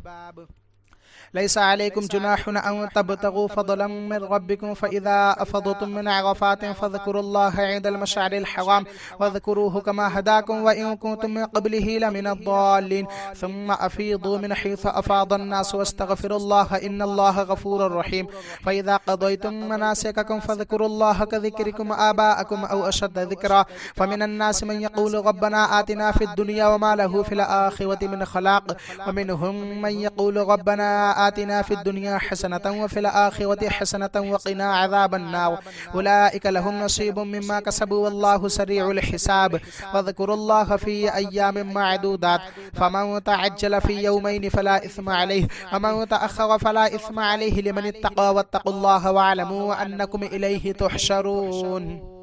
ليس عليكم جناح أن تبتغوا فضلا من ربكم فإذا أفضتم من عرفات فاذكروا الله عند المشعر الحرام واذكروه كما هداكم وإن كنتم من قبله لمن الضالين ثم أفيضوا من حيث أفاض الناس واستغفروا الله إن الله غفور رحيم فإذا قضيتم مناسككم فاذكروا الله كذكركم آباءكم أو أشد ذكرا فمن الناس من يقول ربنا آتنا في الدنيا وما له في الآخرة من خلاق ومنهم من يقول ربنا آتنا في الدنيا حسنة وفي الآخرة حسنة وقنا عذاب النار أولئك لهم نصيب مما كسبوا والله سريع الحساب واذكروا الله في أيام معدودات فمن تعجل في يومين فلا إثم عليه ومن تأخر فلا إثم عليه لمن اتقى واتقوا الله واعلموا أنكم إليه تحشرون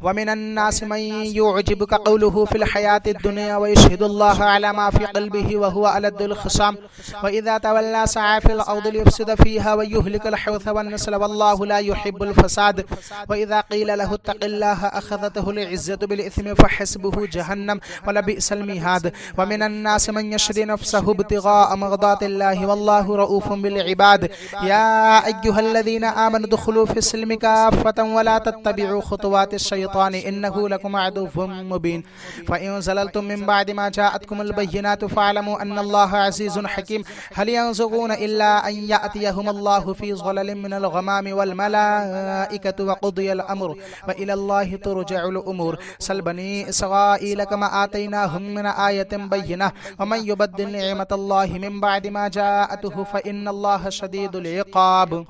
ومن الناس من يعجبك قوله في الحياة الدنيا ويشهد الله على ما في قلبه وهو ألد الخصام وإذا تولى سعى في الأرض ليفسد فيها ويهلك الحرث والنسل والله لا يحب الفساد وإذا قيل له اتق الله أخذته العزة بالإثم فحسبه جهنم ولبئس المهاد ومن الناس من يشري نفسه ابتغاء مرضات الله والله رؤوف بالعباد يا أيها الذين آمنوا ادخلوا في السلم كافة ولا تتبعوا خطوات الشيطان إنه لكم عدو مبين فإن زللتم من بعد ما جاءتكم البينات فاعلموا أن الله عزيز حكيم هل ينظرون إلا أن يأتيهم الله في ظلل من الغمام والملائكة وقضي الأمر وإلى الله ترجع الأمور سل بني إسرائيل كما آتيناهم من آية بينة ومن يبدل نعمة الله من بعد ما جاءته فإن الله شديد العقاب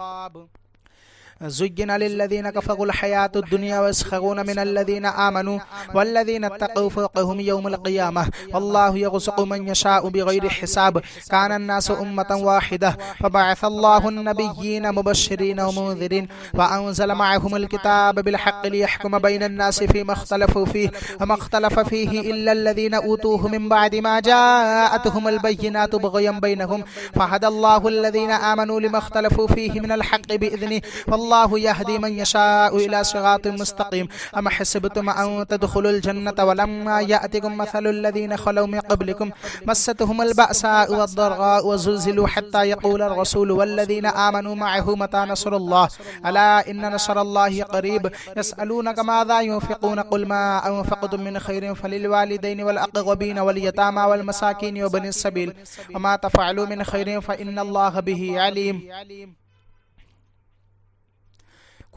زين للذين كفروا الحياة الدنيا ويسخرون من الذين آمنوا والذين اتقوا فوقهم يوم القيامة والله يرزق من يشاء بغير حساب. كان الناس أمة واحدة فبعث الله النبيين مبشرين ومنذرين وأنزل معهم الكتاب بالحق ليحكم بين الناس فيما اختلفوا فيه وما اختلف فيه إلا الذين أوتوه من بعد ما جاءتهم البينات بغيا بينهم فهدى الله الذين آمنوا لما اختلفوا فيه من الحق بإذنه والله يهدي من يشاء إلى صراط مستقيم. أم حسبتم أن تدخلوا الجنة ولما يأتكم مثل الذين خلوا من قبلكم مستهم البأساء والضراء وزلزلوا حتى يقول الرسول والذين آمنوا معه متى نصر الله ألا إن نصر الله قريب. يسألونك ماذا ينفقون قل ما أنفقتم من خير فللوالدين والأقربين واليتامى والمساكين وبني السبيل وما تفعلوا من خير فإن الله به عليم.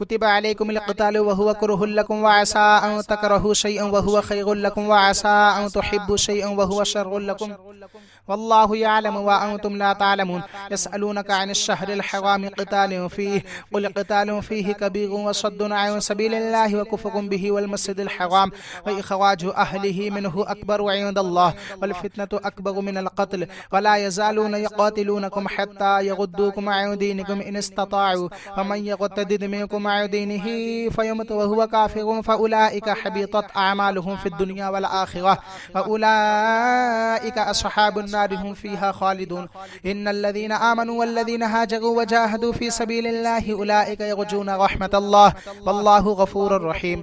كتب عليكم القتال وهو كره لكم وعسى أن تكرهوا شيئا وهو خير لكم وعسى أن تحبوا شيئا وهو شر لكم والله يعلم وأنتم لا تعلمون. يسألونك عن الشهر الحرام قتال فيه قل قتال فيه كبير وصد عن سبيل الله وكفر به والمسجد الحرام وإخراج أهله منه أكبر عند الله والفتنة أكبر من القتل ولا يزالون يقاتلونكم حتى يغدوكم عن دينكم إن استطاعوا ومن يرتد منكم عن دينه فيمت وهو كافر فأولئك حبطت أعمالهم في الدنيا والآخرة وأولئك أصحاب النار هم فيها خالدون. إن الذين آمنوا والذين هاجروا وجاهدوا في سبيل الله أولئك يرجون رحمة الله والله غفور رحيم.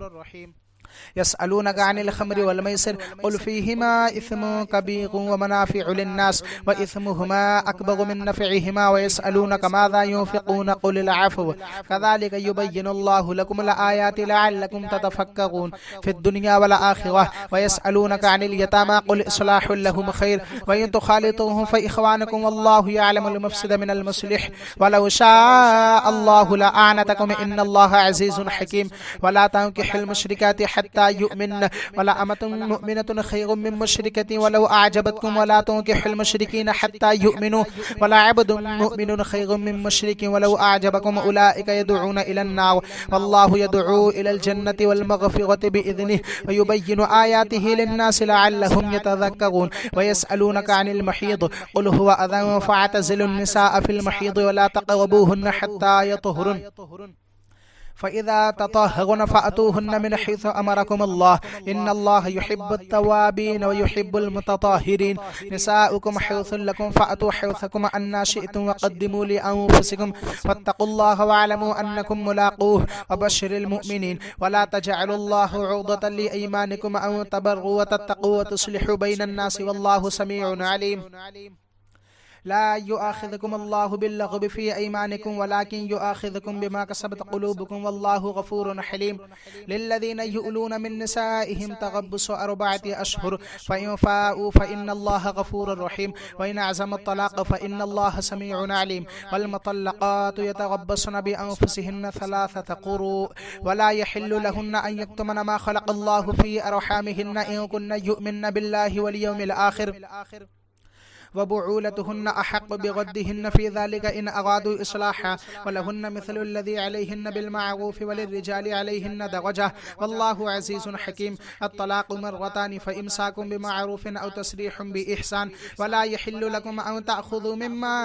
يسألونك عن الخمر والميسر قل فيهما إثم كبير ومنافع للناس وإثمهما أكبر من نفعهما ويسألونك ماذا ينفقون قل العفو كذلك يبين الله لكم الآيات لعلكم تتفكرون في الدنيا والآخرة. ويسألونك عن اليتامى قل إصلاح لهم خير وإن تخالطوهم فإخوانكم والله يعلم المفسد من المصلح ولو شاء الله لأعنتكم إن الله عزيز حكيم. ولا تنكحوا المشركات حتى يؤمن ولا أمة مؤمنة خير من مشركة ولو أعجبتكم ولا تنكحوا المشركين حتى يؤمنوا ولا عبد مؤمن خير من مشرك ولو أعجبكم أولئك يدعون إلى النار والله يدعو إلى الجنة والمغفرة بإذنه ويبين آياته للناس لعلهم يتذكرون. ويسألونك عن المحيض قل هو أذى فاعتزلوا النساء في المحيض ولا تقربوهن حتى يطهرن فإذا تطهرن فأتوهن من حيث أمركم الله إن الله يحب التوابين ويحب المتطهرين. نساؤكم حرث لكم فأتوا حرثكم أن شئتم وقدموا لأنفسكم واتقوا الله واعلموا أنكم ملاقوه وبشر المؤمنين. ولا تجعلوا الله عرضة لأيمانكم أن تبروا وتتقوا وتصلحوا بين الناس والله سميع عليم. لا يؤاخذكم الله باللغو في أيمانكم ولكن يؤاخذكم بما كسبت قلوبكم والله غفور حليم. للذين يؤلون من نسائهم تربص 4 أشهر فإن فاءوا فإن الله غفور رحيم وإن عزم الطلاق فإن الله سميع عليم. والمطلقات يتربصن بأنفسهن 3 قروء ولا يحل لهن أن يكتمن ما خلق الله في أرحامهن إن كن يؤمن بالله واليوم الآخر وبعولتهن أحق بغدهن في ذلك إن أرادوا إصلاحا ولهن مثل الذي عليهن بالمعروف وللرجال عليهن درجة والله عزيز حكيم. الطلاق 2 فإمساك بمعروف أو تسريح بإحسان ولا يحل لكم أن تأخذوا مما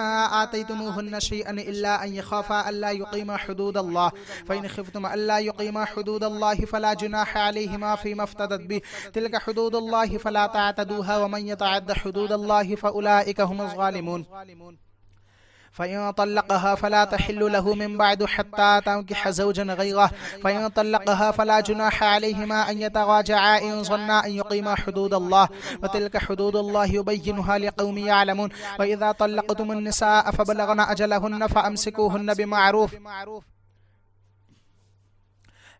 آتيتموهن شيئا إلا أن يخافا ألا يقيما حدود الله فإن خفتم ألا يقيما حدود الله فلا جناح عليهما فيما افتدت به تلك حدود الله فلا تعتدوها ومن يتعد حدود الله فأولئك هم الظالمون. فإن طلقها فلا تحل له من بعد حتى تنكح زوجا غيره فإن طلقها فلا جناح عليهما أن يتراجعا إن ظنا أن يقيما حدود الله وتلك حدود الله يبينها لقوم يعلمون. وإذا طلقتم النساء فبلغن أجلهن فأمسكوهن بمعروف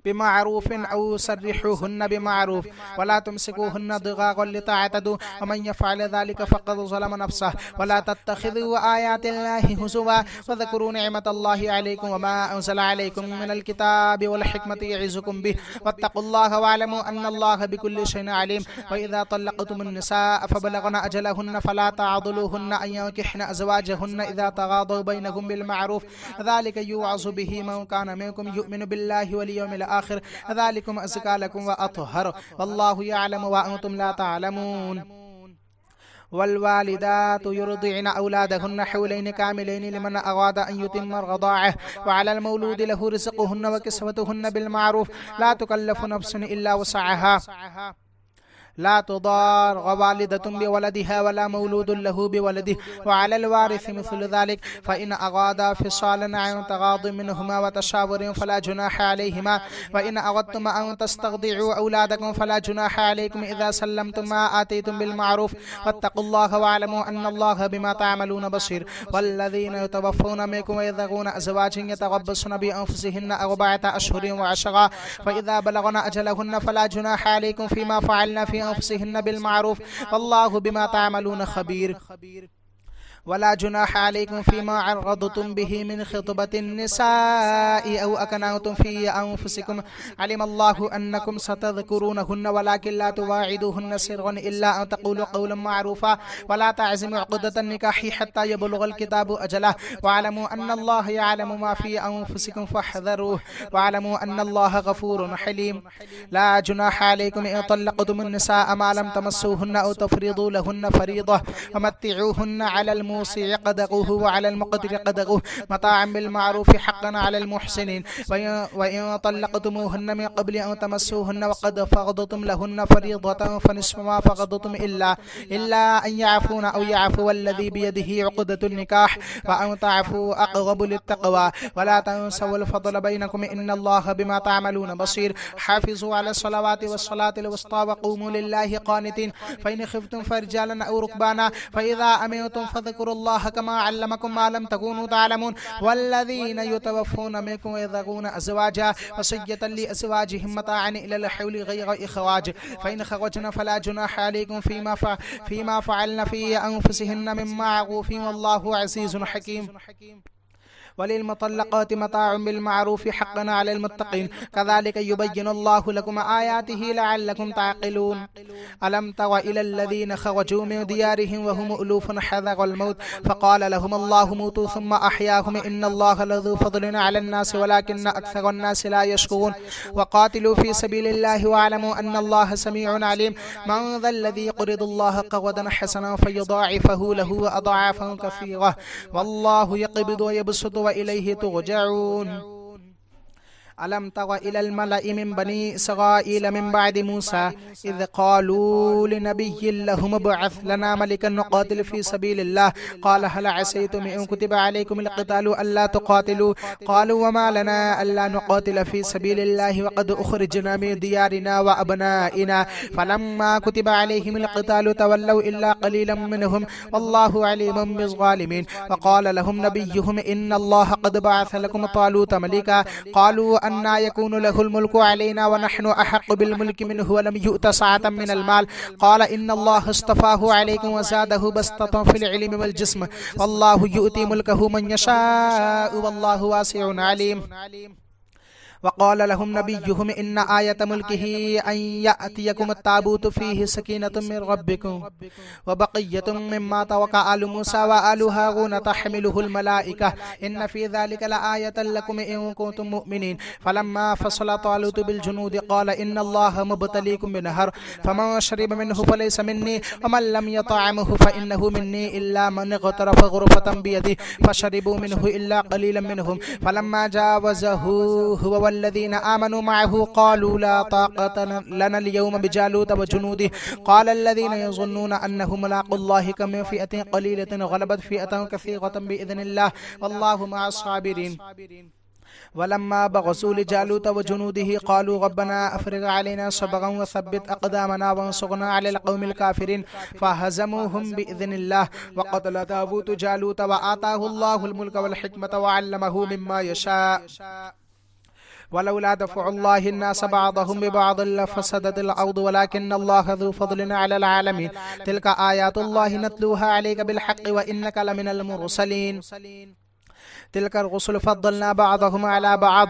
بمعروف أو سرحوهن بمعروف ولا تمسكوهن ضغاغا لتعتدوا ومن يفعل ذلك فقد ظلم نفسه ولا تتخذوا آيات الله هزوا وذكروا نعمة الله عليكم وما أنزل عليكم من الكتاب والحكمة يعظكم به واتقوا الله واعلموا أن الله بكل شيء عليم وإذا طلقتم النساء فبلغن أجلهن فلا تعضلوهن أن ينكحن أزواجهن إذا تغاضوا بينهم بالمعروف ذلك يوعظ به من كان منكم يؤمن بالله واليوم الآخر ذلكم أزكى لكم وأطهر والله يعلم وأنتم لا تعلمون والوالدات يرضعن أولادهن حولين كاملين لمن أراد أن يتم الرضاعة وعلى المولود له رزقهن وكسوتهن بالمعروف لا تكلف نفس إلا وسعها لا تضار والدة بولدها ولا مولود له بولده وعلى الوارث مثل ذلك فإن أرادا فصالا عن تراض منهما وتشاور فلا جناح عليهما وإن أردتم أن تسترضعوا أولادكم فلا جناح عليكم إذا سلمتم ما آتيتم بالمعروف واتقوا الله واعلموا أن الله بما تعملون بصير والذين يتوفون منكم ويذرون أزواجا يتربصن بأنفسهن 4 أشهر وعشرا فإذا بلغن أجلهن فلا جناح عليكم فيما فعلن في أنفسهن بالمعروف والله بما تعملون خبير ولا جناح عليكم فيما عرضتم به من خطبة النساء أو أكننتم في أنفسكم علم الله أنكم ستذكرونهن ولكن لا تواعدوهن سرا إلا أن تقولوا قولا معروفا ولا تعزموا عقدة النكاح حتى يبلغ الكتاب أجله واعلموا أن الله يعلم ما في أنفسكم فاحذروه واعلموا أن الله غفور حليم لا جناح عليكم إن طلقتم النساء ما لم تمسوهن أو تفرضوا لهن فريضة ومتعوهن على الموسع قدره وعلى المقتر قدره متاعا بالمعروف حقا على المحسنين وإن طلقتموهن من قبل أن تمسوهن وقد فرضتم لهن فريضة فنصف ما فرضتم إلا أن يعفون أو يعفو الذي بيده عقدة النكاح وأن تعفوا أقرب للتقوى ولا تنسوا الفضل بينكم إن الله بما تعملون بصير حافظوا على الصلوات والصلاة الوسطى وقوموا لله قانتين فإن خفتم فرجالا أو ركبانا فإذا أمنتم فذكروا الله كما علمكم ما لم تكونوا تعلمون والذين يتوفون منكم ويذرون أزواجا وصية لأزواجهم متاعا إلى الحول غير إخراج فإن خرجن فلا جناح عليكم فيما فعلن في أنفسهن من معروف والله عزيز حكيم وللمطلقات متاع بالمعروف حقا على المتقين كذلك يبين الله لكم آياته لعلكم تعقلون ألم تر إلى الذين خرجوا من ديارهم وهم ألوف حذر الموت فقال لهم الله موتوا ثم أحياهم إن الله لذو فضل على الناس ولكن أكثر الناس لا يشكرون وقاتلوا في سبيل الله واعلموا أن الله سميع عليم من ذا الذي يقرض الله قرضا حسنا فيضاعفه له أضعافا كثيرة والله يقبض ويبسط وإليه ترجعون ألم تر إلى الملأ من بني إسرائيل من بعد موسى إذ قالوا لنبي لهم ابعث لنا ملكا نقاتل في سبيل الله قال هل عسيتم إن كتب عليكم القتال ألا تقاتلوا قالوا وما لنا ألا نقاتل في سبيل الله وقد أخرجنا من ديارنا وأبنائنا فلما كتب عليهم القتال تولوا إلا قليلا منهم والله عليم بالظالمين وقال لهم نبيهم إن الله قد بعث لكم طالوت ملكا قالوا أن يكون له الملك علينا ونحن أحق بالملك منه ولم يؤت سعة من المال قال إن الله اصطفاه عليكم وزاده بسطة في العلم والجسم والله يؤتي ملكه من يشاء والله واسع عليم وقال لهم نبيهم إن آية ملكه أن يأتيكم التابوت فيه سكينة من ربكم وبقية مما ترك آل موسى وآل هارون تحمله الملائكة إن في ذلك لآية لكم إن كنتم مؤمنين فلما فصل طالوت بالجنود قال إن الله مبتليكم بنهر فمن شرب منه فليس مني ومن لم يطعمه فإنه مني إلا من اغترف غرفة بيده فشربوا منه إلا قليلا منهم فلما جاوزه هو والذين آمنوا معه قالوا لا طاقة لنا اليوم بجالوت وجنوده قال الذين يظنون أنهم ملاقوا الله كم من فئة قليلة غلبت فئة كثيرة بإذن الله والله مع الصابرين ولما بغسوا لجالوت وجنوده قالوا ربنا أفرغ علينا صبرا وثبت أقدامنا وانصرنا على القوم الكافرين فهزموهم بإذن الله وقتل طالوت جالوت وآتاه الله الملك والحكمة وعلمه مما يشاء ولولا دفع الله الناس بعضهم ببعض لفسدت الأرض ولكن الله ذو فضل على العالمين تلك آيات الله نتلوها عليك بالحق وإنك لمن المرسلين تلك الرسل فضلنا بعضهم على بعض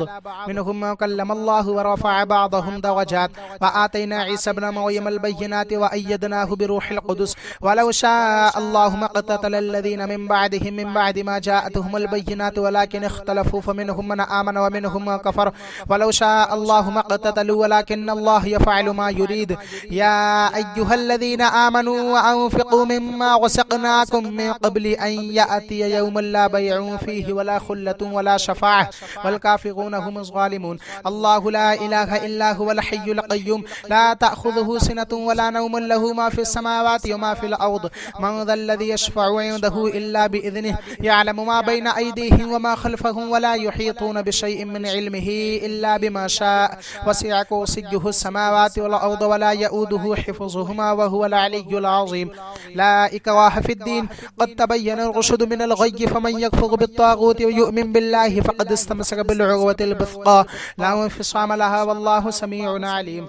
منهم من كلم الله ورفع بعضهم درجات وآتينا عيسى ابن مريم البينات وأيدناه بروح القدس ولو شاء الله ما اقتتل الذين من بعدهم من بعد ما جاءتهم البينات ولكن اختلفوا فمنهم من آمن ومنهم من كفر ولو شاء الله ما اقتتلوا ولكن الله يفعل ما يريد يا أيها الذين آمنوا وأنفقوا مما رزقناكم من قبل أن يأتي يوم لا بيع فيه ولا خلة ولا شفاعة والكافرون هم الظالمون الله لا إله إلا هو الحي القيوم لا تأخذه سنة ولا نوم له ما في السماوات وما في الأرض من ذا الذي يشفع عنده إلا بإذنه يعلم ما بين أيديهم وما خلفهم ولا يحيطون بشيء من علمه إلا بما شاء وسع كرسيه السماوات والأرض ولا يؤوده حفظهما وهو العلي العظيم لا إكراه في الدين قد تبين الرشد من الغي فمن يكفر بالطاغوت ويؤمن بالله فقد استمسك بالعروة الوثقى لا انفصام لها والله سميع عليم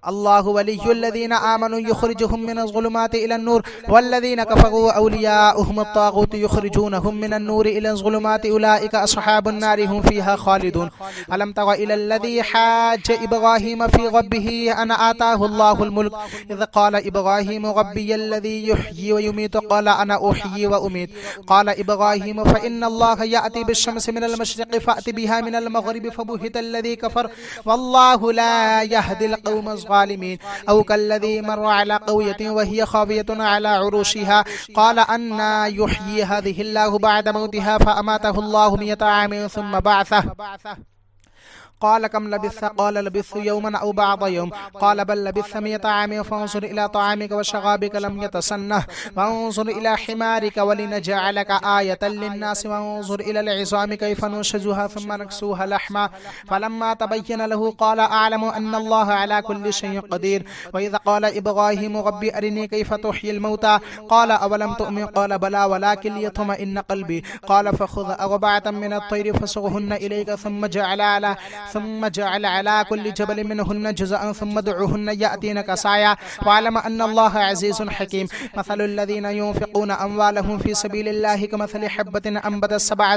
الله ولي الذين آمنوا يخرجهم من الظلمات إلى النور والذين كفروا أولياؤهم الطاغوت يخرجونهم من النور إلى الظلمات أولئك أصحاب النار هم فيها خالدون ألم تر إلى الذي حاج إبراهيم في ربه أن آتاه الله الملك إذ قال إبراهيم ربي الذي يحيي ويميت قال أنا أحيي وأميت قال إبراهيم فإن الله يأتي بالشمس من المشرق فأت بها من المغرب فبهت الذي كفر والله لا يهدي القوم الظالمين أو كالذي مر على قرية وهي خاوية على عروشها قال أنى يحيي هذه الله بعد موتها فأماته الله 100 عام ثم بعثه قال كم لبثت قال لبثت يوما أو بعض يوم قال بل لبثت 100 عام فانظر إلى طعامك وشرابك لم يتسنه وانظر إلى حمارك ولنجعلك آية للناس وانظر إلى العظام كيف ننشزها ثم نكسوها لحما فلما تبين له قال أعلم أن الله على كل شيء قدير وإذا قال إبراهيم ربي أرني كيف تحيي الموتى قال أولم تؤمن قال بلى ولكن ليطمئن قلبي قال فخذ 4 من الطير فصغهن إليك ثم جعل على كل جبل منهن جزءا ثم دعوهن يأتينك سعيا واعلم أن الله عزيز حكيم مثل الذين ينفقون أموالهم في سبيل الله كمثل حبة أنبتت 7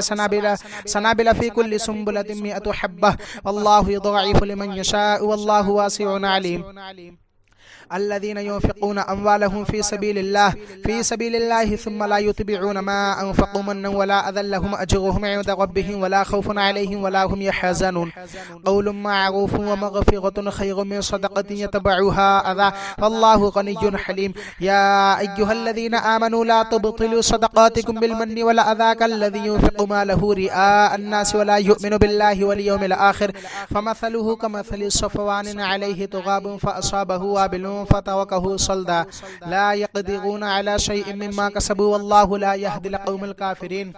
سنابل في كل سنبلة 100 حبة والله يضاعف لمن يشاء والله واسع عليم الذين ينفقون أموالهم في سبيل الله ثم لا يتبعون ما أنفقوا منا ولا أذى لهم أجرهم عند ربهم ولا خوف عليهم ولا هم يحزنون قول معروف ومغفرة خير من صدقة يتبعها أذى والله غني حليم يا أيها الذين آمنوا لا تبطلوا صدقاتكم بالمن والأذى كالذي ينفق ماله رئاء الناس ولا يؤمن بالله واليوم الآخر فمثله كمثل صفوان عليه تراب فأصابه وابل فتركه صلدا لا يقدرون على شيء مما كسبوا والله لا يهدي القوم الكافرين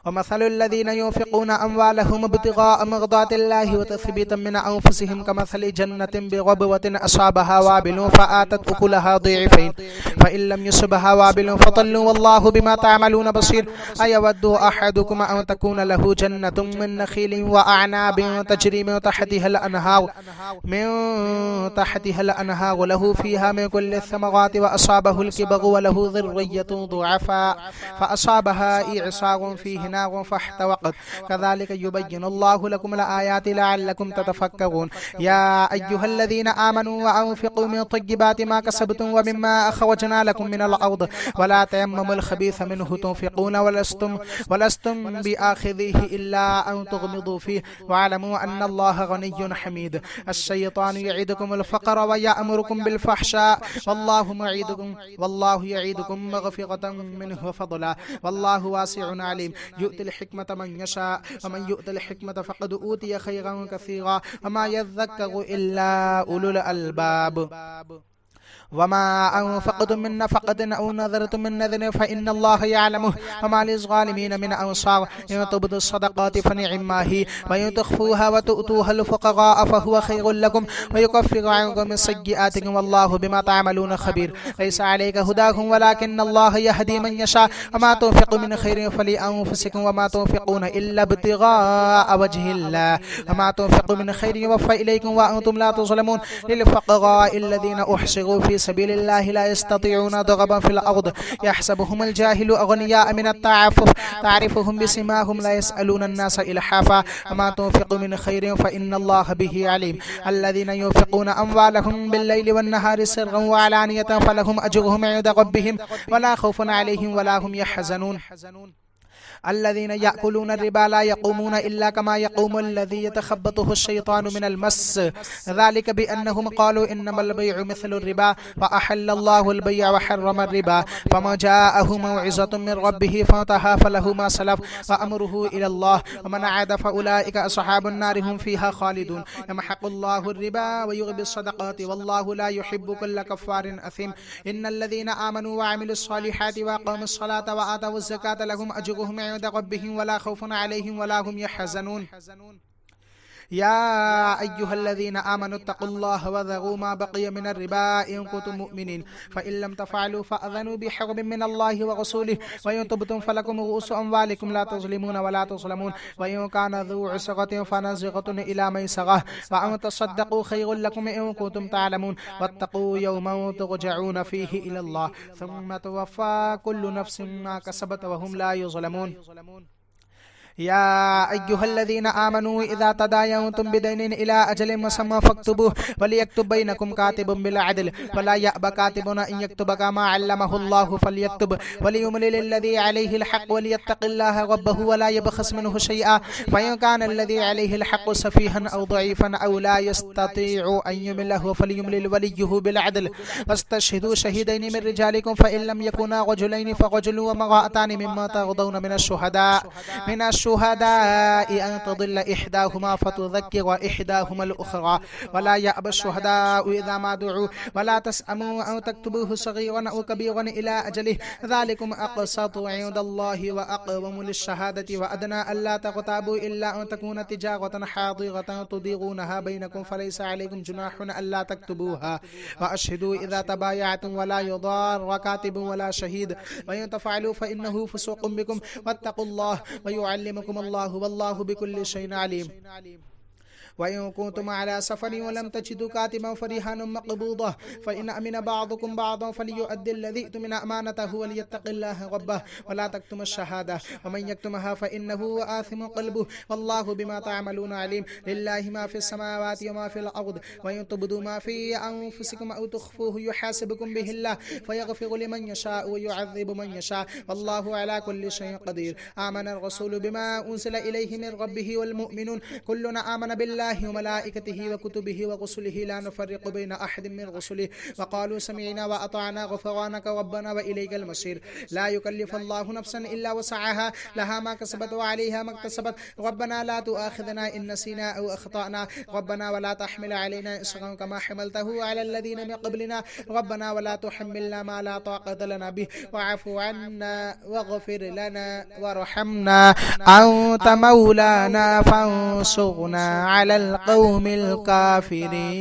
ومثل الذين ينفقون أموالهم ابتغاء مرضات الله وتثبيتا من أنفسهم كمثل جنة بربوة أصابها وابل فآتت أكلها ضعفين فإن لم يصبها وابل فطل والله بما تعملون بصير أيود أحدكم أن تكون له جنة من نخيل وأعناب تجري من تحتها الأنهار له فيها من كل الثمرات وأصابه الكبر وله ذرية ضعفاء فأصابها إعصار فيه نار فاحترقت كذلك يبين الله لكم الآيات لعلكم تتفكرون يا أيها الذين آمنوا وأنفقوا من طيبات ما كسبتم ومما أخرجنا لكم من الأرض ولا تيمموا الخبيث منه تنفقون ولستم بآخذيه إلا أن تغمضوا فيه واعلموا أن الله غني حميد الشيطان يعدكم الفقر ويأمركم بالفحشاء والله يعيدكم مغفرة منه وفضلا والله واسع عليم يؤتي الحكمة من يشاء ومن يؤت الحكمة فقد أوتي خيرا كثيرا وما يذكر إلا أولو الألباب वमा अनफक़तुम मिन नफ़क़तिन औ नज़रतुम मिन नज़रिन फ़इन्न अल्लाह यअलमुहु वमा लिज़्ज़ालिमीन मिन अंसार इन तुब्दु सदक़ाति फ़निअम्मा ही व इन तुख़्फ़ूहा व तु'तूहा फ़ुक़राअ फ़हुव ख़ैरुल लकुम व युकफ़्फ़िरु अन्कुम मिन सय्यिआतिकुम वल्लाहु बिमा तअमलून ख़बीर लैसा अलैका हुदाहुम वलाकिन्न अल्लाह यहदी मन यशा वमा तुनफ़िक़ू मिन ख़ैरिन फ़लिअन्फ़ुसिकुम वमा तुनफ़िक़ून इल्ला इब्तिग़ाअ वजहिल्लाह वमा तुनफ़िक़ू मिन ख़ैरिन युवफ़्फ़ा इलैकुम व अंतुम ला तुज़लमून लिलफ़ुक़राइ अल्लज़ीना उहसिरू फ़ी सबीलिल्लाहि ला यस्ततीऊन दरबन फ़िल अर्द यहसबुहुमुल जाहिलु अग़नियाअ मिनत तअफ़्फ़ुफ़ तारिफ़ुहुम बिसिमाहुम ला यसअलून अन्नास इल्हाफ़ा वमा तुनफ़िक़ू मिन ख़ैरिन फ़इन्नल्लाह बिही अलीम अल्लज़ीना युनफ़िक़ून अम्वालहुम बिल्लैलि वन्नहारि सिर्रन व अलानियतन फ़लहुम अज्रुहुम इंद रब्बिहिम वला ख़ौफ़ुन अलैहिम वला हुम यहज़नून الذين يأكلون الربا لا يقومون إلا كما يقوم الذي يتخبطه الشيطان من المس ذلك بأنهم قالوا إنما البيع مثل الربا فأحل الله البيع وحرم الربا فما جاءه موعظة من ربه فانتهى فله ما سلف وأمره إلى الله ومن عاد فأولئك أصحاب النار هم فيها خالدون يمحق الله الربا ويربي الصدقات والله لا يحب كل كفار أثيم إن الذين آمنوا وعملوا الصالحات وأقاموا الصلاة وآتوا الزكاة لهم أجرهم عند ربهم ولا خوف عليهم ولا هم يحزنون يا أيها الذين آمنوا اتقوا الله وذروا ما بقي من الربا إن كنتم مؤمنين فإن لم تفعلوا فأذنوا بحرب من الله ورسوله وإن تبتم فلكم رؤوس أموالكم لا تظلمون ولا تظلمون وإن كان ذو عسرة فنظرة إلى ميسرة وأن تصدقوا خير لكم إن كنتم تعلمون واتقوا يوما ترجعون فيه إلى الله ثم توفى كل نفس ما كسبت وهم لا يظلمون يا أيها الذين آمنوا إذا تداينتم بدين إلى أجل مسمى فاكتبوه وليكتب بينكم كاتب بالعدل ولا يأبى كاتب أن يكتب كما علمه الله فليكتب وليملل الذي عليه الحق وليتق الله ربه ولا يبخس منه شيئا فإن كان الذي عليه الحق سفيها أو ضعيفا أو لا يستطيع أن يمله فليملل وليه بالعدل واستشهدوا شهيدين من رجالكم فإن لم يكونا رجلين فرجل وامرأتان مما ترضون من الشهداء أن تضل إحداهما فتذكر إحداهما الأخرى ولا يأبى الشهداء إذا ما دعوا ولا تسأموا أن تكتبوه صغيرا أو كبيرا إلى أجله ذلكم أقسط عند الله وأقوم للشهادة وأدنى ألا تغتابوا إلا أن تكون تجارة حاضرة تديرونها بينكم فليس عليكم جناح ألا تكتبوها وأشهدوا إذا تبايعتم ولا يضار كاتب ولا شهيد وإن تفعلوا فإنه فسوق بكم واتقوا الله ويعلمكم الله والله بكل شيء عليم وإن كنتم على سفر ولم تجدوا كاتبا فرهان مقبوضة فإن أمن بعضكم بعضا فليؤدي الذي اؤتمن أمانته وليتق الله ربه ولا تكتم الشهادة ومن يكتمها فإنه آثم قلبه والله بما تعملون عليم لله ما في السماوات وما في الأرض وإن تبدوا ما في أنفسكم أو تخفوه يحاسبكم به الله فيغفر لمن يشاء ويعذب من يشاء والله على كل شيء قدير آمن الرسول بما أنزل إليه من ربه والمؤمنون كلنا آمن بالله وملائكته وكتبه ورسله لا نفرق بين أحد من رسله وقالوا سمعنا وأطعنا غفرانك ربنا وإليك المصير لا يكلف الله نفسا إلا وسعها لها ما كسبت وعليها ما اكتسبت ربنا لا تؤاخذنا إن نسينا أو أخطأنا ربنا ولا تحمل علينا إصرا كما حملته على الذين من قبلنا ربنا ولا تحملنا ما لا طاقة لنا به واعف عنا واغفر لنا وارحمنا أنت مولانا فانصرنا على القوم الكافرين.